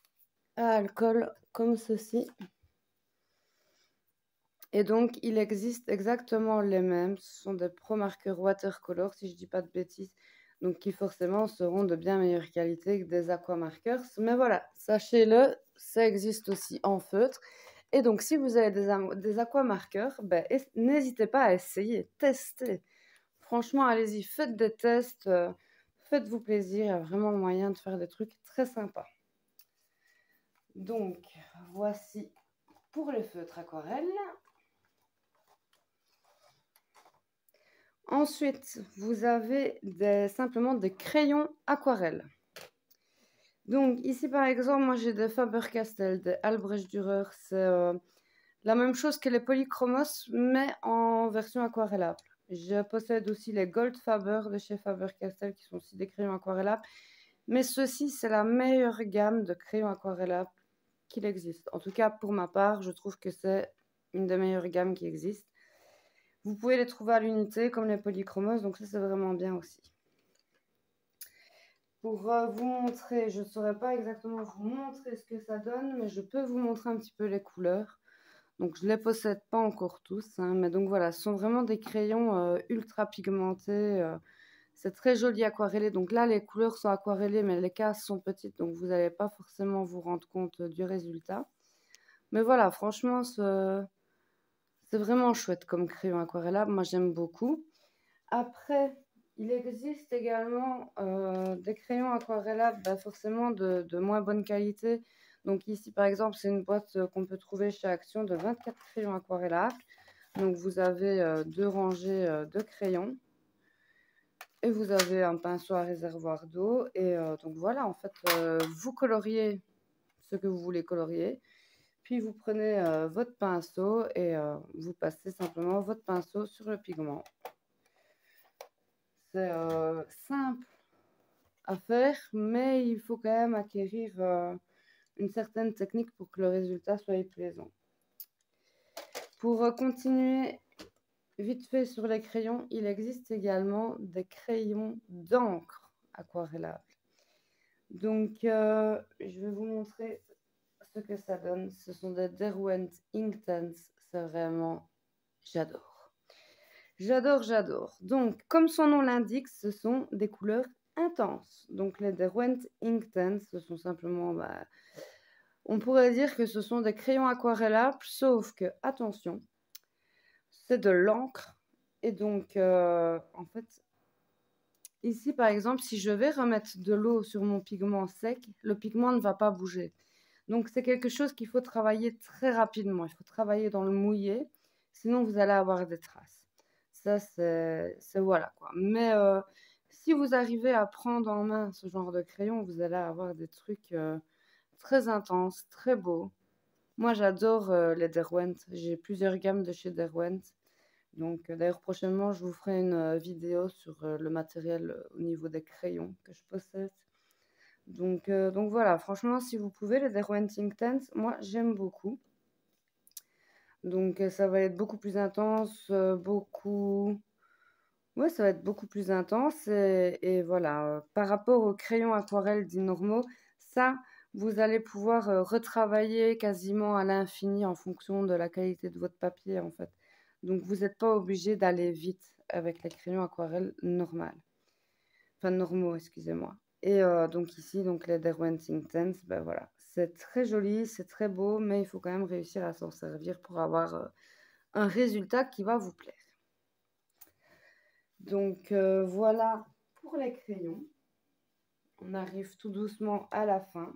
à alcool comme ceci. Et donc, il existe exactement les mêmes. Ce sont des pro-marqueurs watercolor, si je ne dis pas de bêtises. Donc, qui forcément seront de bien meilleure qualité que des aquamarkers. Mais voilà, sachez-le, ça existe aussi en feutre. Et donc, si vous avez des aquamarkers, n'hésitez pas à essayer, testez. Franchement, allez-y, faites des tests, faites-vous plaisir. Il y a vraiment moyen de faire des trucs très sympas. Donc, voici pour les feutres aquarelles. Ensuite, vous avez simplement des crayons aquarelles. Donc, ici, par exemple, moi, j'ai des Faber-Castell, des Albrecht Dürer. C'est la même chose que les polychromos, mais en version aquarellable. Je possède aussi les Gold Faber de chez Faber-Castell, qui sont aussi des crayons aquarellables. Mais ceci, c'est la meilleure gamme de crayons aquarellables qu'il existe. En tout cas, pour ma part, je trouve que c'est une des meilleures gammes qui existent. Vous pouvez les trouver à l'unité, comme les polychromos, donc ça, c'est vraiment bien aussi. Pour vous montrer, je ne saurais pas exactement vous montrer ce que ça donne, mais je peux vous montrer un petit peu les couleurs. Donc, je ne les possède pas encore tous, hein, mais donc voilà, ce sont vraiment des crayons ultra pigmentés. C'est très joli aquarellé. Donc là, les couleurs sont aquarellées, mais les cases sont petites, donc vous n'allez pas forcément vous rendre compte du résultat. Mais voilà, franchement, c'est vraiment chouette comme crayon aquarellable. Moi, j'aime beaucoup. Après, il existe également des crayons aquarellables forcément de moins bonne qualité. Donc ici, par exemple, c'est une boîte qu'on peut trouver chez Action de 24 crayons aquarellables. Donc vous avez deux rangées de crayons. Et vous avez un pinceau à réservoir d'eau. Et donc voilà, en fait, vous coloriez ce que vous voulez colorier. Puis vous prenez votre pinceau et vous passez simplement votre pinceau sur le pigment. C'est simple à faire, mais il faut quand même acquérir une certaine technique pour que le résultat soit plaisant. Pour continuer vite fait sur les crayons, il existe également des crayons d'encre aquarellables. Donc, je vais vous montrer ce que ça donne. Ce sont des Derwent Inktense. C'est vraiment... j'adore. J'adore, j'adore. Donc, comme son nom l'indique, ce sont des couleurs intenses. Donc, les Derwent Inktense, ce sont simplement... on pourrait dire que ce sont des crayons aquarellables, sauf que, attention, c'est de l'encre. Et donc, en fait, ici, par exemple, si je vais remettre de l'eau sur mon pigment sec, le pigment ne va pas bouger. Donc, c'est quelque chose qu'il faut travailler très rapidement. Il faut travailler dans le mouillé, sinon vous allez avoir des traces. Ça, c'est voilà quoi. Mais si vous arrivez à prendre en main ce genre de crayon, vous allez avoir des trucs très intenses, très beaux. Moi, j'adore les Derwent. J'ai plusieurs gammes de chez Derwent. Donc, d'ailleurs, prochainement, je vous ferai une vidéo sur le matériel au niveau des crayons que je possède. Donc voilà, franchement, si vous pouvez, les Derwent Inktense, moi, j'aime beaucoup. Donc, ça va être beaucoup plus intense, beaucoup... Ouais, ça va être beaucoup plus intense. Et voilà, par rapport aux crayons aquarelles dits normaux, ça, vous allez pouvoir retravailler quasiment à l'infini en fonction de la qualité de votre papier, en fait. Donc, vous n'êtes pas obligé d'aller vite avec les crayons aquarelles normales. Enfin, normaux, excusez-moi. Et donc ici, donc les Derwent Inktense, ben voilà. C'est très joli, c'est très beau, mais il faut quand même réussir à s'en servir pour avoir un résultat qui va vous plaire. Donc voilà pour les crayons. On arrive tout doucement à la fin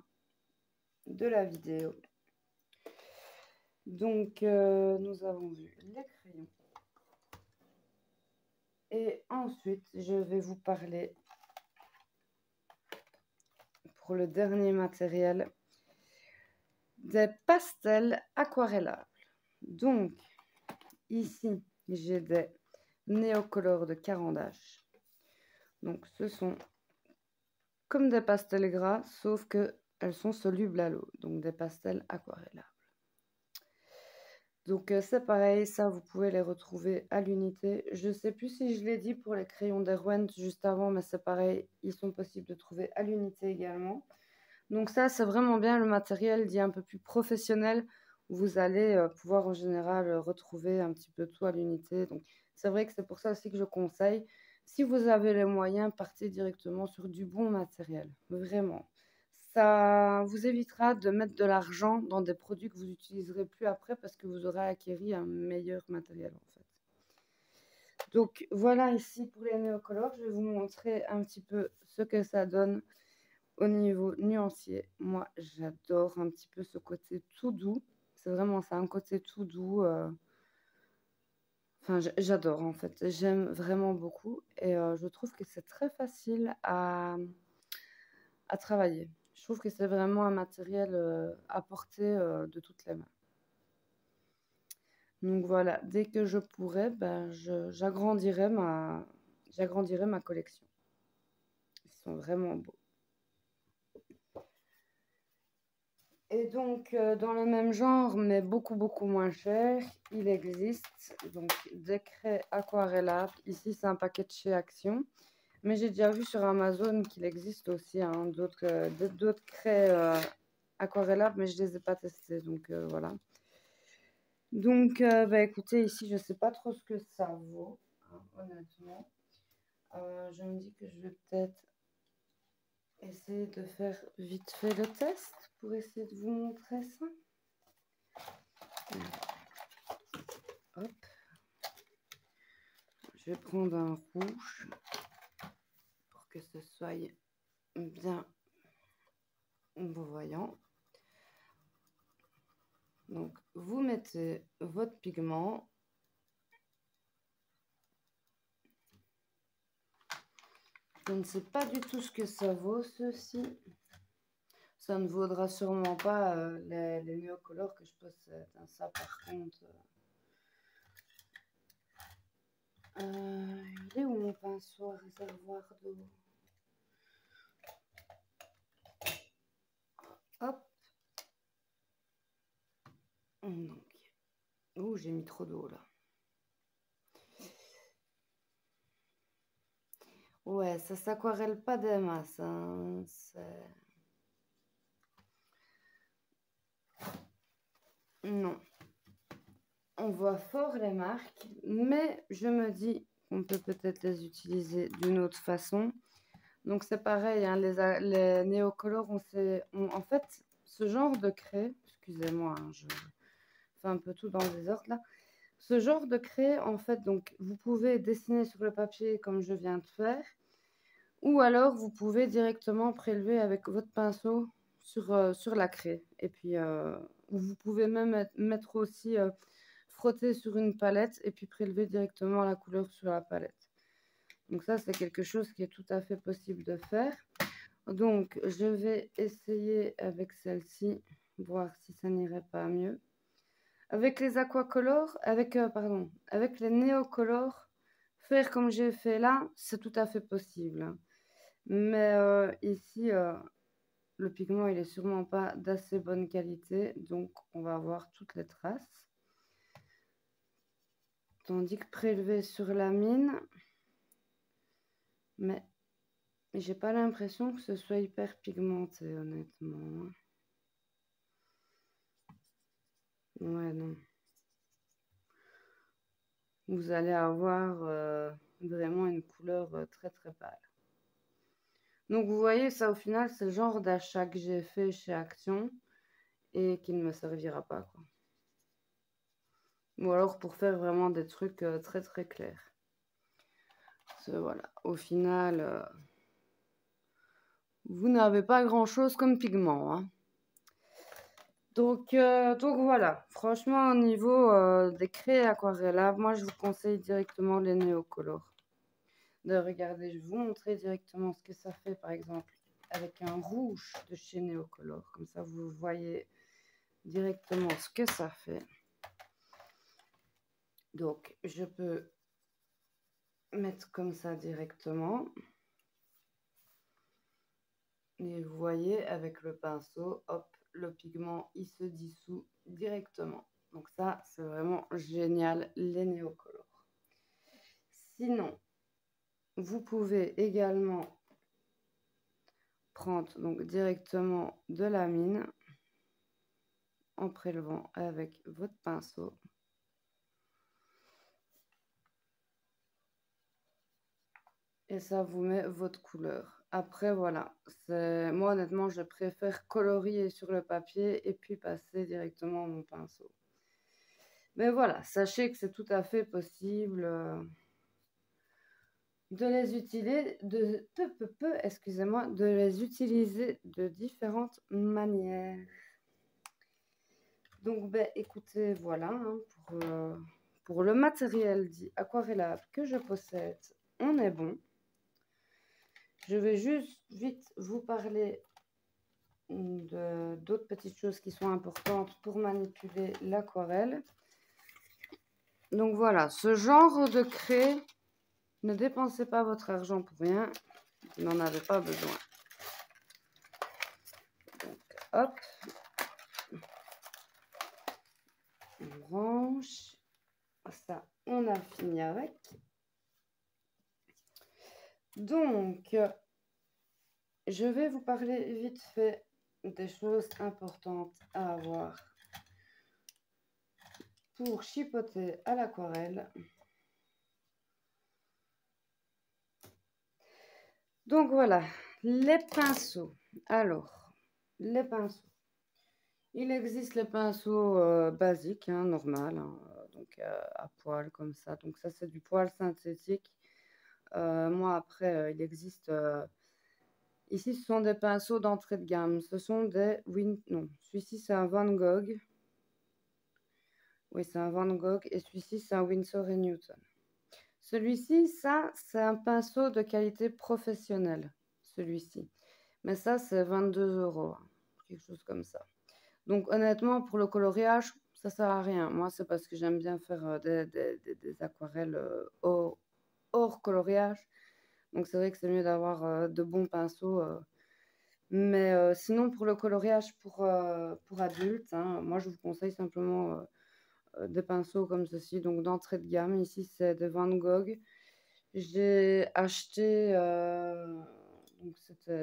de la vidéo. Donc nous avons vu les crayons. Et ensuite, je vais vous parler pour le dernier matériel des pastels aquarellables. Donc ici, j'ai des néocolores de Caran-d'Ache. Donc ce sont comme des pastels gras, sauf que elles sont solubles à l'eau, donc des pastels aquarellables. Donc c'est pareil, ça vous pouvez les retrouver à l'unité. Je ne sais plus si je l'ai dit pour les crayons Derwent juste avant, mais c'est pareil, ils sont possibles de trouver à l'unité également. Donc ça, c'est vraiment bien le matériel dit un peu plus professionnel. Vous allez pouvoir en général retrouver un petit peu tout à l'unité. Donc c'est vrai que c'est pour ça aussi que je conseille. Si vous avez les moyens, partez directement sur du bon matériel. Vraiment. Ça vous évitera de mettre de l'argent dans des produits que vous n'utiliserez plus après parce que vous aurez acquis un meilleur matériel en fait. Donc voilà ici pour les néocolores, je vais vous montrer un petit peu ce que ça donne au niveau nuancier, moi, j'adore un petit peu ce côté tout doux. C'est vraiment ça, un côté tout doux. Enfin, j'adore en fait. J'aime vraiment beaucoup et je trouve que c'est très facile à travailler. Je trouve que c'est vraiment un matériel à porter de toutes les mains. Donc voilà, dès que je pourrai, ben, j'agrandirai ma collection. Ils sont vraiment beaux. Et donc, dans le même genre, mais beaucoup, beaucoup moins cher, il existe donc des craies aquarella. Ici, c'est un paquet de chez Action. Mais j'ai déjà vu sur Amazon qu'il existe aussi hein, d'autres craies aquarellables, mais je ne les ai pas testées. Donc, voilà. Donc, bah, écoutez, ici, je ne sais pas trop ce que ça vaut, hein, honnêtement. Je me dis que je vais peut-être essayer de faire vite fait le test pour essayer de vous montrer ça. Hop. Je vais prendre un rouge pour que ce soit bien voyant. Donc, vous mettez votre pigment. Je ne sais pas du tout ce que ça vaut, ceci. Ça ne vaudra sûrement pas les néocolores que je possède. Ça, par contre... il est où mon pinceau à réservoir d'eau? Hop. Donc, oh, j'ai mis trop d'eau là. Ouais, ça s'aquarelle pas des masses. Hein. Non. On voit fort les marques, mais je me dis qu'on peut peut-être les utiliser d'une autre façon. Donc c'est pareil, hein, les néocolores, en fait, ce genre de craie, excusez-moi, hein, je fais un peu tout dans le désordre là. Ce genre de craie, en fait, donc vous pouvez dessiner sur le papier comme je viens de faire, ou alors vous pouvez directement prélever avec votre pinceau sur la craie. Et puis vous pouvez même mettre aussi frotter sur une palette et puis prélever directement la couleur sur la palette. Donc ça, c'est quelque chose qui est tout à fait possible de faire. Donc, je vais essayer avec celle-ci, voir si ça n'irait pas mieux. Avec les aquacolores, avec les néocolores, faire comme j'ai fait là, c'est tout à fait possible. Mais ici, le pigment, il est sûrement pas d'assez bonne qualité, donc on va avoir toutes les traces. Tandis que prélever sur la mine, mais j'ai pas l'impression que ce soit hyper pigmenté, honnêtement. Ouais, non. Vous allez avoir vraiment une couleur très très pâle. Donc vous voyez, ça au final, c'est le genre d'achat que j'ai fait chez Action et qui ne me servira pas, quoi. Ou alors pour faire vraiment des trucs très très clairs. Voilà, au final, vous n'avez pas grand-chose comme pigment, hein. Donc voilà, franchement, au niveau des craies aquarellables, moi je vous conseille directement les néocolores. Regardez, je vais vous montrer directement ce que ça fait, par exemple, avec un rouge de chez Néocolor. Comme ça, vous voyez directement ce que ça fait. Donc, je peux mettre comme ça directement. Et vous voyez, avec le pinceau, hop, le pigment, il se dissout directement. Donc ça, c'est vraiment génial, les néocolores. Sinon, vous pouvez également prendre donc directement de la mine en prélevant avec votre pinceau. Et ça vous met votre couleur. Après, voilà. Moi, honnêtement, je préfère colorier sur le papier et puis passer directement mon pinceau. Mais voilà, sachez que c'est tout à fait possible. de les utiliser, excusez-moi, de les utiliser de différentes manières. Donc, ben, écoutez, voilà, hein, pour le matériel dit aquarellable que je possède, on est bon. Je vais juste vite vous parler d'autres petites choses qui sont importantes pour manipuler l'aquarelle. Donc voilà, ce genre de craie, ne dépensez pas votre argent pour rien, vous n'en avez pas besoin. Donc hop, on branche, ça on a fini avec. Donc, je vais vous parler vite fait des choses importantes à avoir pour chipoter à l'aquarelle. Donc voilà, les pinceaux. Alors, les pinceaux. Il existe les pinceaux basiques, hein, normal, hein, donc à poil comme ça. Donc ça, c'est du poil synthétique. Moi, après, il existe... ici, ce sont des pinceaux d'entrée de gamme. Ce sont des... Non, celui-ci, c'est un Van Gogh. Oui, c'est un Van Gogh. Et celui-ci, c'est un Winsor & Newton. Celui-ci, ça, c'est un pinceau de qualité professionnelle. Celui-ci. Mais ça, c'est 22 €. Hein, quelque chose comme ça. Donc, honnêtement, pour le coloriage, ça sert à rien. Moi, c'est parce que j'aime bien faire des aquarelles hors coloriage. Donc, c'est vrai que c'est mieux d'avoir de bons pinceaux. Mais sinon, pour le coloriage pour adultes, hein, moi, je vous conseille simplement des pinceaux comme ceci, donc d'entrée de gamme. Ici, c'est des Van Gogh. J'ai acheté,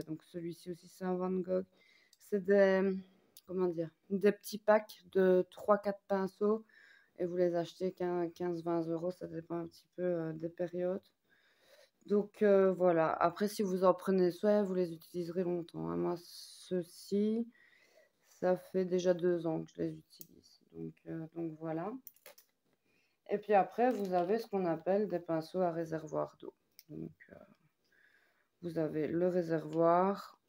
donc celui-ci aussi, c'est un Van Gogh. C'est des, comment dire, des petits packs de 3-4 pinceaux et vous les achetez 15-20 €, ça dépend un petit peu des périodes. Donc voilà, après si vous en prenez soin, vous les utiliserez longtemps. Hein. Moi, ceux-ci, ça fait déjà 2 ans que je les utilise. Donc voilà. Et puis après, vous avez ce qu'on appelle des pinceaux à réservoir d'eau. Donc vous avez le réservoir.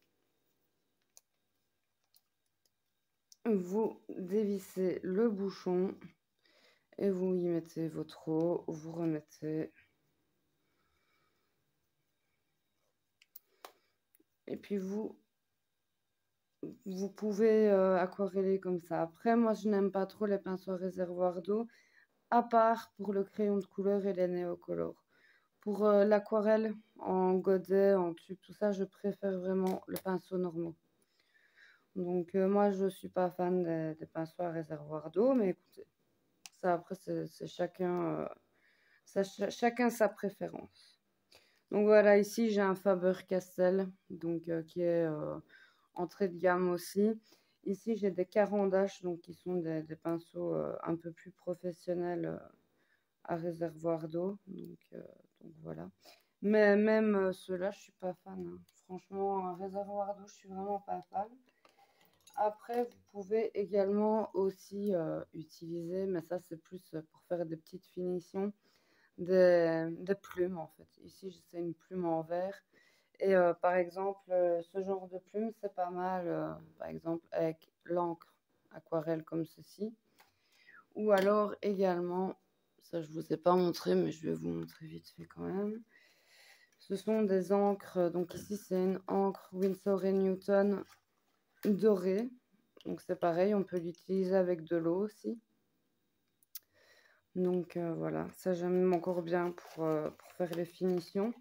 Vous dévissez le bouchon et vous y mettez votre eau. Vous remettez. Et puis vous pouvez aquareller comme ça. Après, moi, je n'aime pas trop les pinceaux à réservoir d'eau, à part pour le crayon de couleur et les néocolores. Pour l'aquarelle en godet, en tube, tout ça, je préfère vraiment le pinceau normaux. Donc, moi, je ne suis pas fan des pinceaux à réservoir d'eau, mais écoutez, ça, après, c'est chacun, chacun sa préférence. Donc, voilà, ici, j'ai un Faber-Castell, donc, qui est entrée de gamme aussi. Ici, j'ai des Caran-d'Ache, donc qui sont des pinceaux un peu plus professionnels à réservoir d'eau. Donc voilà. Mais même ceux-là, je suis pas fan. Hein. Franchement, un réservoir d'eau, je suis vraiment pas fan. Après, vous pouvez également aussi utiliser, mais ça c'est plus pour faire des petites finitions, des plumes en fait. Ici, c'est une plume en verre. Et par exemple, ce genre de plume, c'est pas mal, par exemple, avec l'encre aquarelle comme ceci. Ou alors également, ça je vous ai pas montré, mais je vais vous montrer vite fait quand même. Ce sont des encres, donc ici c'est une encre Winsor & Newton dorée. Donc c'est pareil, on peut l'utiliser avec de l'eau aussi. Donc voilà, ça j'aime encore bien pour faire les finitions.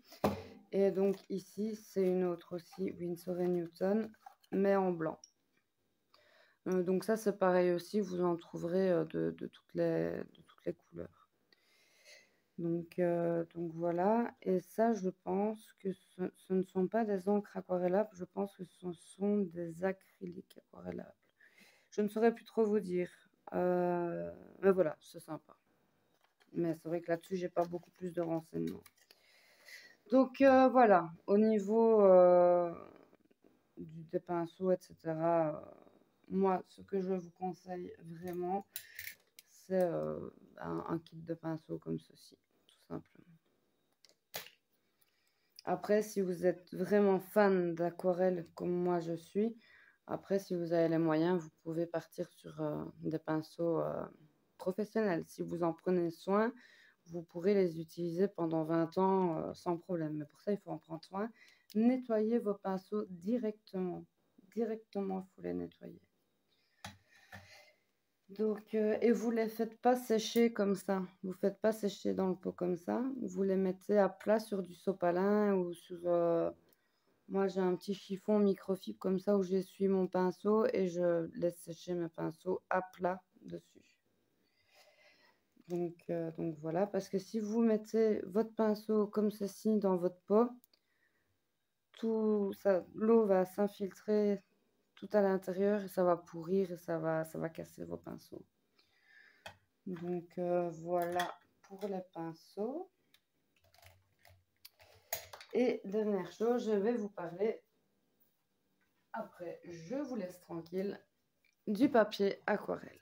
Et donc ici, c'est une autre aussi, Winsor & Newton, mais en blanc. Donc ça, c'est pareil aussi, vous en trouverez de toutes les couleurs. Donc voilà, et ça, je pense que ce ne sont pas des encres aquarellables, je pense que ce sont des acryliques aquarellables. Je ne saurais plus trop vous dire, mais voilà, c'est sympa. Mais c'est vrai que là-dessus, j'ai pas beaucoup plus de renseignements. Donc voilà, au niveau des pinceaux, etc., moi, ce que je vous conseille vraiment, c'est un kit de pinceaux comme ceci, tout simplement. Après, si vous êtes vraiment fan d'aquarelle comme moi je suis, après, si vous avez les moyens, vous pouvez partir sur des pinceaux professionnels. Si vous en prenez soin, vous pourrez les utiliser pendant 20 ans sans problème. Mais pour ça, il faut en prendre soin. Nettoyez vos pinceaux directement. Directement, il faut les nettoyer. Donc, et vous les faites pas sécher comme ça. Vous faites pas sécher dans le pot comme ça. Vous les mettez à plat sur du sopalin ou sur... moi, j'ai un petit chiffon microfibre comme ça où j'essuie mon pinceau et je laisse sécher mes pinceaux à plat dessus. Donc voilà, parce que si vous mettez votre pinceau comme ceci dans votre pot, tout ça, l'eau va s'infiltrer tout à l'intérieur et ça va pourrir et ça va casser vos pinceaux. Donc voilà pour les pinceaux. Et dernière chose, je vais vous parler, après je vous laisse tranquille, du papier aquarelle.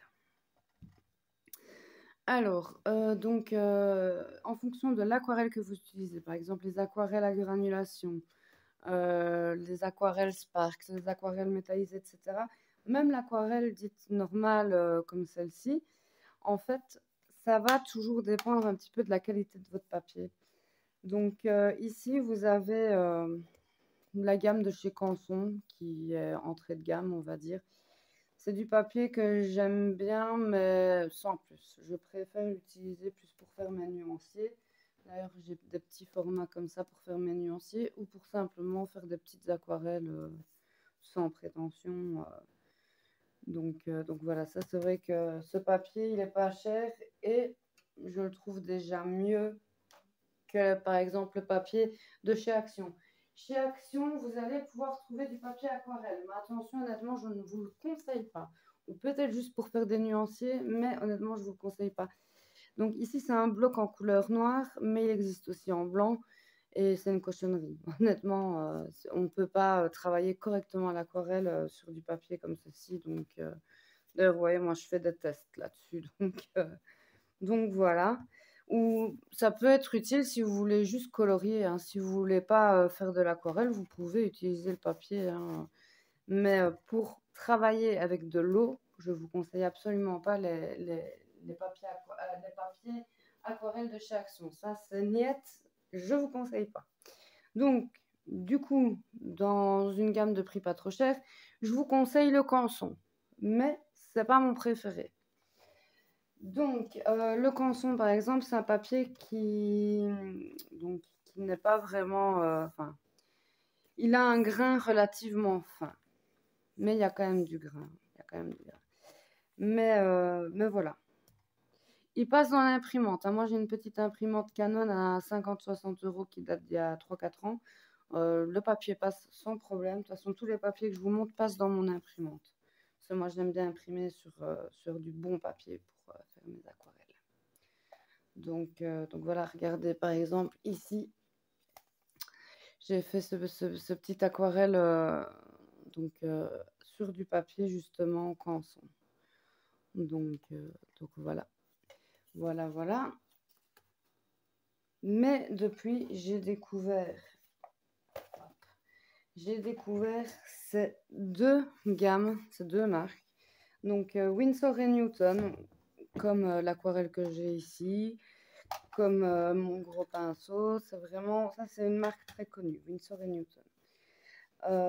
Alors, en fonction de l'aquarelle que vous utilisez, par exemple les aquarelles à granulation, les aquarelles sparks, les aquarelles métallisées, etc. Même l'aquarelle dite normale comme celle-ci, en fait, ça va toujours dépendre un petit peu de la qualité de votre papier. Donc ici, vous avez la gamme de chez Canson qui est entrée de gamme, on va dire. C'est du papier que j'aime bien, mais sans plus. Je préfère l'utiliser plus pour faire mes nuanciers. D'ailleurs, j'ai des petits formats comme ça pour faire mes nuanciers ou pour simplement faire des petites aquarelles sans prétention. Donc voilà, ça c'est vrai que ce papier, il n'est pas cher et je le trouve déjà mieux que par exemple le papier de chez Action. Chez Action, vous allez pouvoir trouver du papier aquarelle. Mais attention, honnêtement, je ne vous le conseille pas. Ou peut-être juste pour faire des nuanciers, mais honnêtement, je ne vous le conseille pas. Donc ici, c'est un bloc en couleur noire, mais il existe aussi en blanc. Et c'est une cochonnerie. Honnêtement, on ne peut pas travailler correctement l'aquarelle sur du papier comme ceci. Donc, d'ailleurs, vous voyez, moi, je fais des tests là-dessus. Donc voilà. Ou ça peut être utile si vous voulez juste colorier, hein. Si vous voulez pas faire de l'aquarelle, vous pouvez utiliser le papier, hein. Mais pour travailler avec de l'eau, je vous conseille absolument pas les papiers aquarelles de chez Action. Ça, c'est niet, je vous conseille pas. Donc, du coup, dans une gamme de prix pas trop cher, je vous conseille le Canson. Mais c'est pas mon préféré. Donc, le Canson, par exemple, c'est un papier qui n'est pas vraiment... Enfin, il a un grain relativement fin. Mais il y a quand même du grain. Il y a quand même du grain. Mais voilà. Il passe dans l'imprimante, hein. Moi, j'ai une petite imprimante Canon à 50-60 € qui date d'il y a 3-4 ans. Le papier passe sans problème. De toute façon, tous les papiers que je vous montre passent dans mon imprimante. Parce que moi, j'aime bien imprimer sur du bon papier pour faire mes aquarelles. Donc voilà, regardez par exemple ici, j'ai fait ce petit aquarelle sur du papier justement en Canson. Donc voilà. Voilà. Mais depuis, j'ai découvert ces deux gammes, ces deux marques. Donc Winsor & Newton, comme l'aquarelle que j'ai ici, comme mon gros pinceau. C'est vraiment, ça c'est une marque très connue, Winsor & Newton.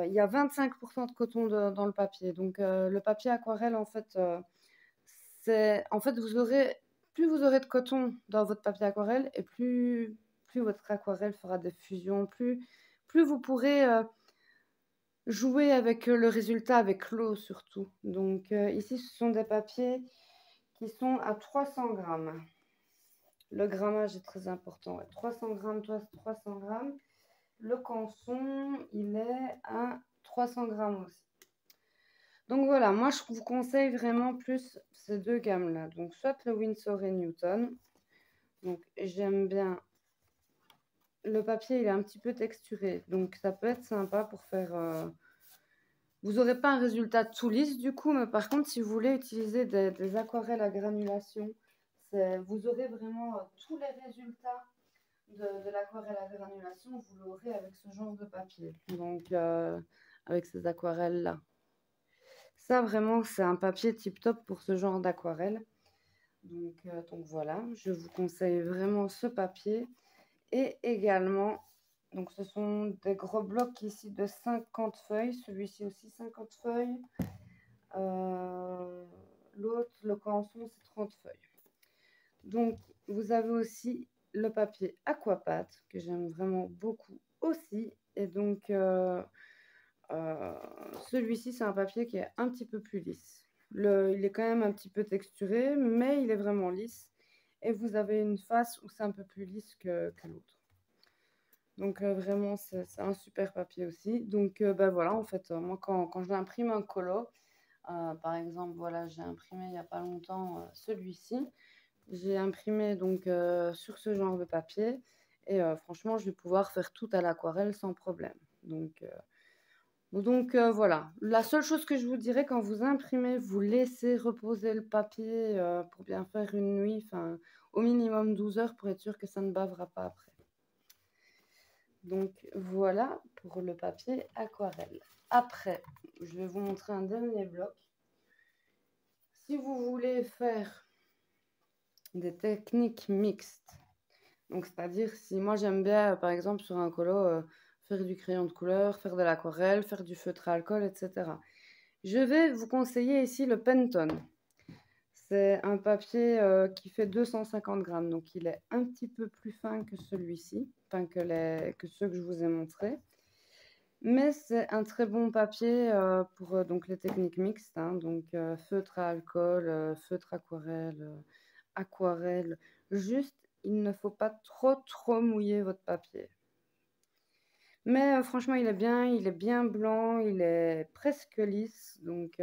Il y a 25% de coton dans le papier. Donc le papier aquarelle, en fait, plus vous aurez de coton dans votre papier aquarelle et plus votre aquarelle fera des fusions, plus vous pourrez jouer avec le résultat, avec l'eau surtout. Donc ici, ce sont des papiers qui sont à 300 grammes. Le grammage est très important. 300 grammes, 300 grammes. Le Canson, il est à 300 grammes aussi. Donc voilà, moi je vous conseille vraiment plus ces deux gammes-là. Donc soit le Winsor & Newton. Donc j'aime bien. Le papier, il est un petit peu texturé. Donc ça peut être sympa pour faire... Vous n'aurez pas un résultat tout lisse du coup, mais par contre, si vous voulez utiliser des aquarelles à granulation, vous aurez vraiment tous les résultats de l'aquarelle à granulation, vous l'aurez avec ce genre de papier. Donc, avec ces aquarelles-là. Ça, vraiment, c'est un papier tip-top pour ce genre d'aquarelle. Donc voilà, je vous conseille vraiment ce papier. Et également, donc ce sont des gros blocs ici de 50 feuilles. Celui-ci aussi 50 feuilles. L'autre, le canson, c'est 30 feuilles. Donc, vous avez aussi le papier Aquapat, que j'aime vraiment beaucoup aussi. Et donc, celui-ci, c'est un papier qui est un petit peu plus lisse. Il est quand même un petit peu texturé, mais il est vraiment lisse. Et vous avez une face où c'est un peu plus lisse que l'autre. Donc, vraiment, c'est un super papier aussi. Donc, ben voilà, en fait, moi, quand j'imprime un colo, par exemple, voilà, j'ai imprimé il n'y a pas longtemps celui-ci. J'ai imprimé donc sur ce genre de papier. Et franchement, je vais pouvoir faire tout à l'aquarelle sans problème. Donc voilà, la seule chose que je vous dirais quand vous imprimez, vous laissez reposer le papier pour bien faire une nuit, enfin au minimum 12 heures pour être sûr que ça ne bavera pas après. Donc voilà pour le papier aquarelle. Après, je vais vous montrer un dernier bloc. Si vous voulez faire des techniques mixtes, donc c'est-à-dire si moi j'aime bien par exemple sur un colo faire du crayon de couleur, faire de l'aquarelle, faire du feutre à alcool, etc. Je vais vous conseiller ici le Pentone. C'est un papier qui fait 250 grammes, donc il est un petit peu plus fin que celui-ci, enfin que ceux que je vous ai montrés. Mais c'est un très bon papier pour donc les techniques mixtes, hein, donc feutre à alcool, feutre aquarelle, aquarelle. Juste, il ne faut pas trop mouiller votre papier. Mais franchement, il est bien blanc, il est presque lisse. Donc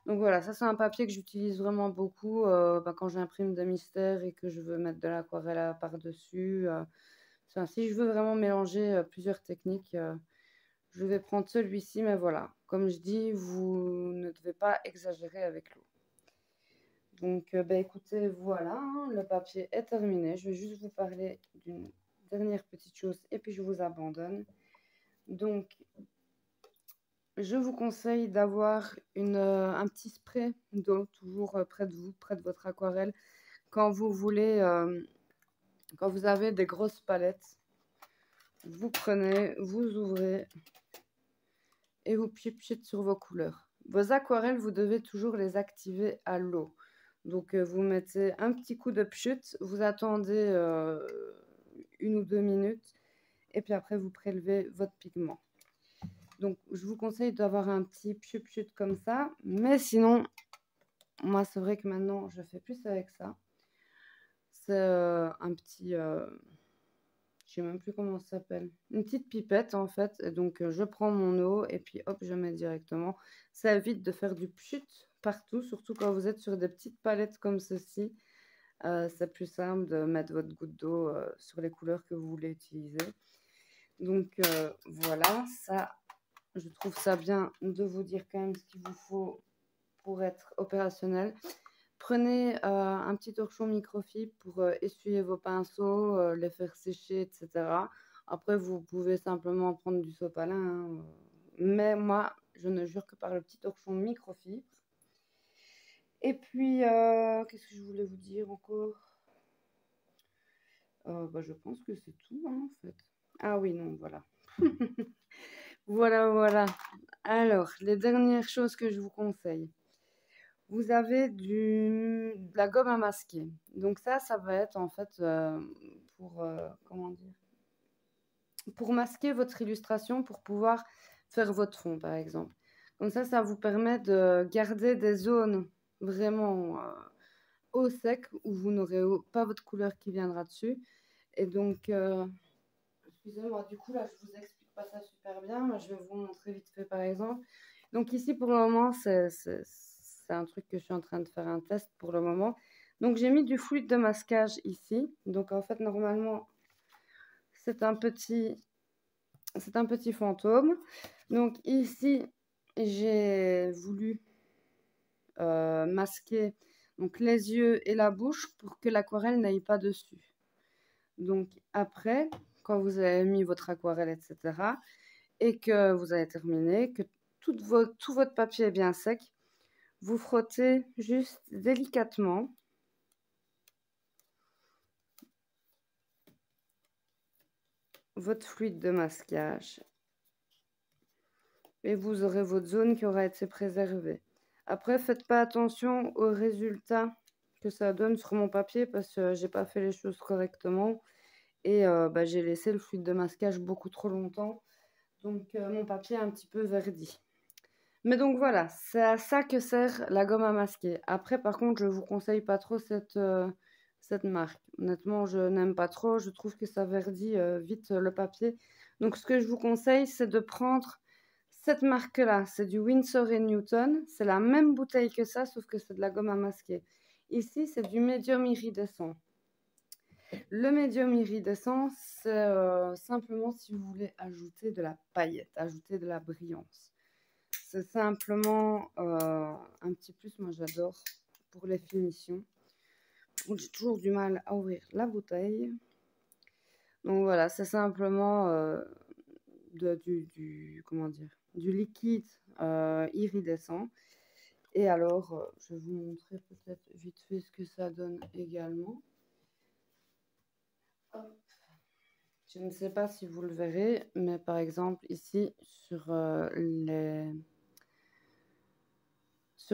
voilà, ça c'est un papier que j'utilise vraiment beaucoup quand j'imprime des mystères et que je veux mettre de l'aquarelle par-dessus. Si je veux vraiment mélanger plusieurs techniques, je vais prendre celui-ci. Mais voilà, comme je dis, vous ne devez pas exagérer avec l'eau. Donc écoutez, voilà, hein, le papier est terminé. Je vais juste vous parler d'une dernière petite chose et puis je vous abandonne. Donc, je vous conseille d'avoir un petit spray d'eau toujours près de vous, près de votre aquarelle, quand vous voulez, quand vous avez des grosses palettes. Vous prenez, vous ouvrez et vous pchit sur vos couleurs. Vos aquarelles, vous devez toujours les activer à l'eau. Donc, vous mettez un petit coup de pchut, vous attendez 1 ou 2 minutes et puis après, vous prélevez votre pigment. Donc, je vous conseille d'avoir un petit pchut comme ça. Mais sinon, moi, c'est vrai que maintenant, je fais plus avec ça. C'est un petit... je sais même plus comment ça s'appelle. Une petite pipette, en fait. Et donc, je prends mon eau et puis, hop, je mets directement. Ça évite de faire du pchut partout, surtout quand vous êtes sur des petites palettes comme ceci. C'est plus simple de mettre votre goutte d'eau sur les couleurs que vous voulez utiliser. Donc, voilà, ça... Je trouve ça bien de vous dire quand même ce qu'il vous faut pour être opérationnel. Prenez un petit torchon microfibre pour essuyer vos pinceaux, les faire sécher, etc. Après, vous pouvez simplement prendre du sopalin. Hein. Mais moi, je ne jure que par le petit torchon microfibre. Et puis, qu'est-ce que je voulais vous dire encore? Je pense que c'est tout, hein, en fait. Ah oui, non, voilà. Voilà. Alors, les dernières choses que je vous conseille. Vous avez de la gomme à masquer. Donc ça va être en fait comment dire, pour masquer votre illustration, pour pouvoir faire votre fond, par exemple. Comme ça vous permet de garder des zones vraiment au sec où vous n'aurez pas votre couleur qui viendra dessus. Et donc, excusez-moi, du coup, là, je vous explique pas ça super bien, mais je vais vous montrer vite fait, par exemple. Donc ici, pour le moment, c'est un truc que je suis en train de faire un test pour le moment. Donc, j'ai mis du fluide de masquage ici. Donc, en fait, normalement, c'est un petit fantôme. Donc, ici, j'ai voulu masquer donc, les yeux et la bouche pour que l'aquarelle n'aille pas dessus. Donc après, quand vous avez mis votre aquarelle, etc., et que vous avez terminé, que tout votre papier est bien sec, vous frottez juste délicatement votre fluide de masquage et vous aurez votre zone qui aura été préservée. Après, faites pas attention aux résultats que ça donne sur mon papier parce que j'ai pas fait les choses correctement et j'ai laissé le fluide de masquage beaucoup trop longtemps. Donc mon papier est un petit peu verdi. Mais donc voilà, c'est à ça que sert la gomme à masquer. Après, par contre, je vous conseille pas trop cette marque. Honnêtement, je n'aime pas trop. Je trouve que ça verdit vite le papier. Donc ce que je vous conseille, c'est de prendre cette marque-là. C'est du Winsor & Newton. C'est la même bouteille que ça, sauf que c'est de la gomme à masquer. Ici, c'est du médium iridescent. Le médium iridescent, c'est simplement si vous voulez ajouter de la paillette, ajouter de la brillance. C'est simplement un petit plus, moi j'adore, pour les finitions. Donc j'ai toujours du mal à ouvrir la bouteille. Donc voilà, c'est simplement comment dire, du liquide iridescent. Et alors, je vais vous montrer peut-être vite fait ce que ça donne également. Hop. Je ne sais pas si vous le verrez, mais par exemple ici sur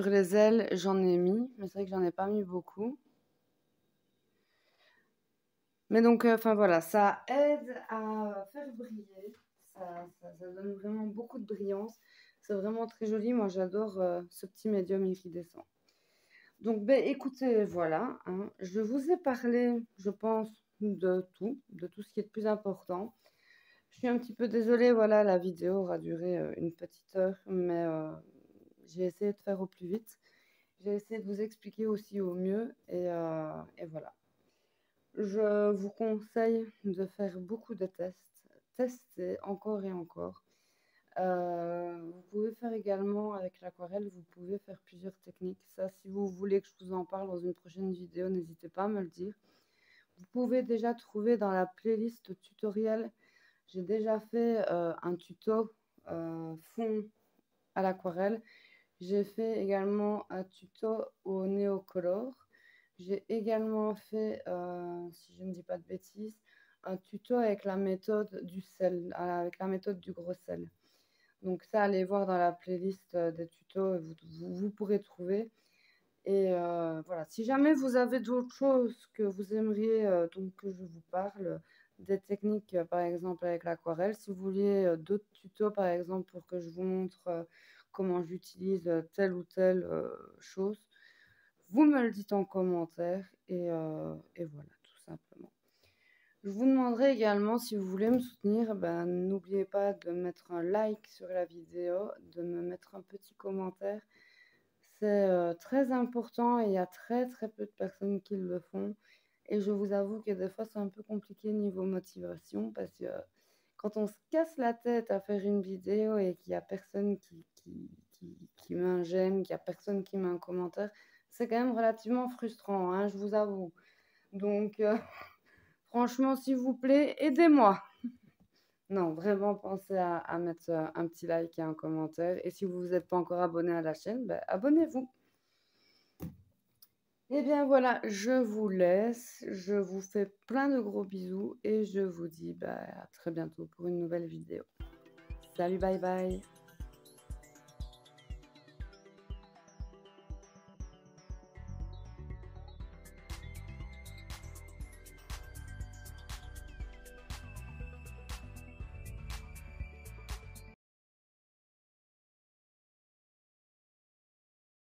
les ailes, j'en ai mis, mais c'est vrai que j'en ai pas mis beaucoup. Mais donc, enfin voilà, ça aide à faire briller, ça donne vraiment beaucoup de brillance. C'est vraiment très joli, moi j'adore ce petit médium iridescent. Donc, ben, écoutez, voilà, hein, je vous ai parlé, je pense, de tout ce qui est de plus important. Je suis un petit peu désolée, voilà, la vidéo aura duré une petite heure, mais j'ai essayé de faire au plus vite. J'ai essayé de vous expliquer aussi au mieux, et voilà. Je vous conseille de faire beaucoup de tests, tester encore et encore. Vous pouvez faire également avec l'aquarelle, vous pouvez faire plusieurs techniques. Ça, si vous voulez que je vous en parle dans une prochaine vidéo, n'hésitez pas à me le dire. Vous pouvez déjà trouver dans la playlist tutoriel, j'ai déjà fait un tuto fond à l'aquarelle. J'ai fait également un tuto au néocolor. J'ai également fait, si je ne dis pas de bêtises, un tuto avec la méthode du sel, avec la méthode du gros sel. Donc ça, allez voir dans la playlist des tutos, vous pourrez trouver. Et voilà, si jamais vous avez d'autres choses que vous aimeriez donc que je vous parle, des techniques par exemple avec l'aquarelle, si vous voulez d'autres tutos par exemple pour que je vous montre comment j'utilise telle ou telle chose, vous me le dites en commentaire et voilà, tout simplement. Je vous demanderai également si vous voulez me soutenir, ben, n'oubliez pas de mettre un like sur la vidéo, de me mettre un petit commentaire. C'est très important et il y a très très peu de personnes qui le font. Et je vous avoue que des fois c'est un peu compliqué niveau motivation parce que quand on se casse la tête à faire une vidéo et qu'il n'y a personne qui met un j'aime, qu'il n'y a personne qui met un commentaire, c'est quand même relativement frustrant, hein, je vous avoue. Donc franchement, s'il vous plaît, aidez-moi. Non, vraiment, pensez à mettre un petit like et un commentaire. Et si vous n'êtes pas encore abonné à la chaîne, ben, abonnez-vous. Et bien voilà, je vous laisse. Je vous fais plein de gros bisous et je vous dis à très bientôt pour une nouvelle vidéo. Salut, bye bye.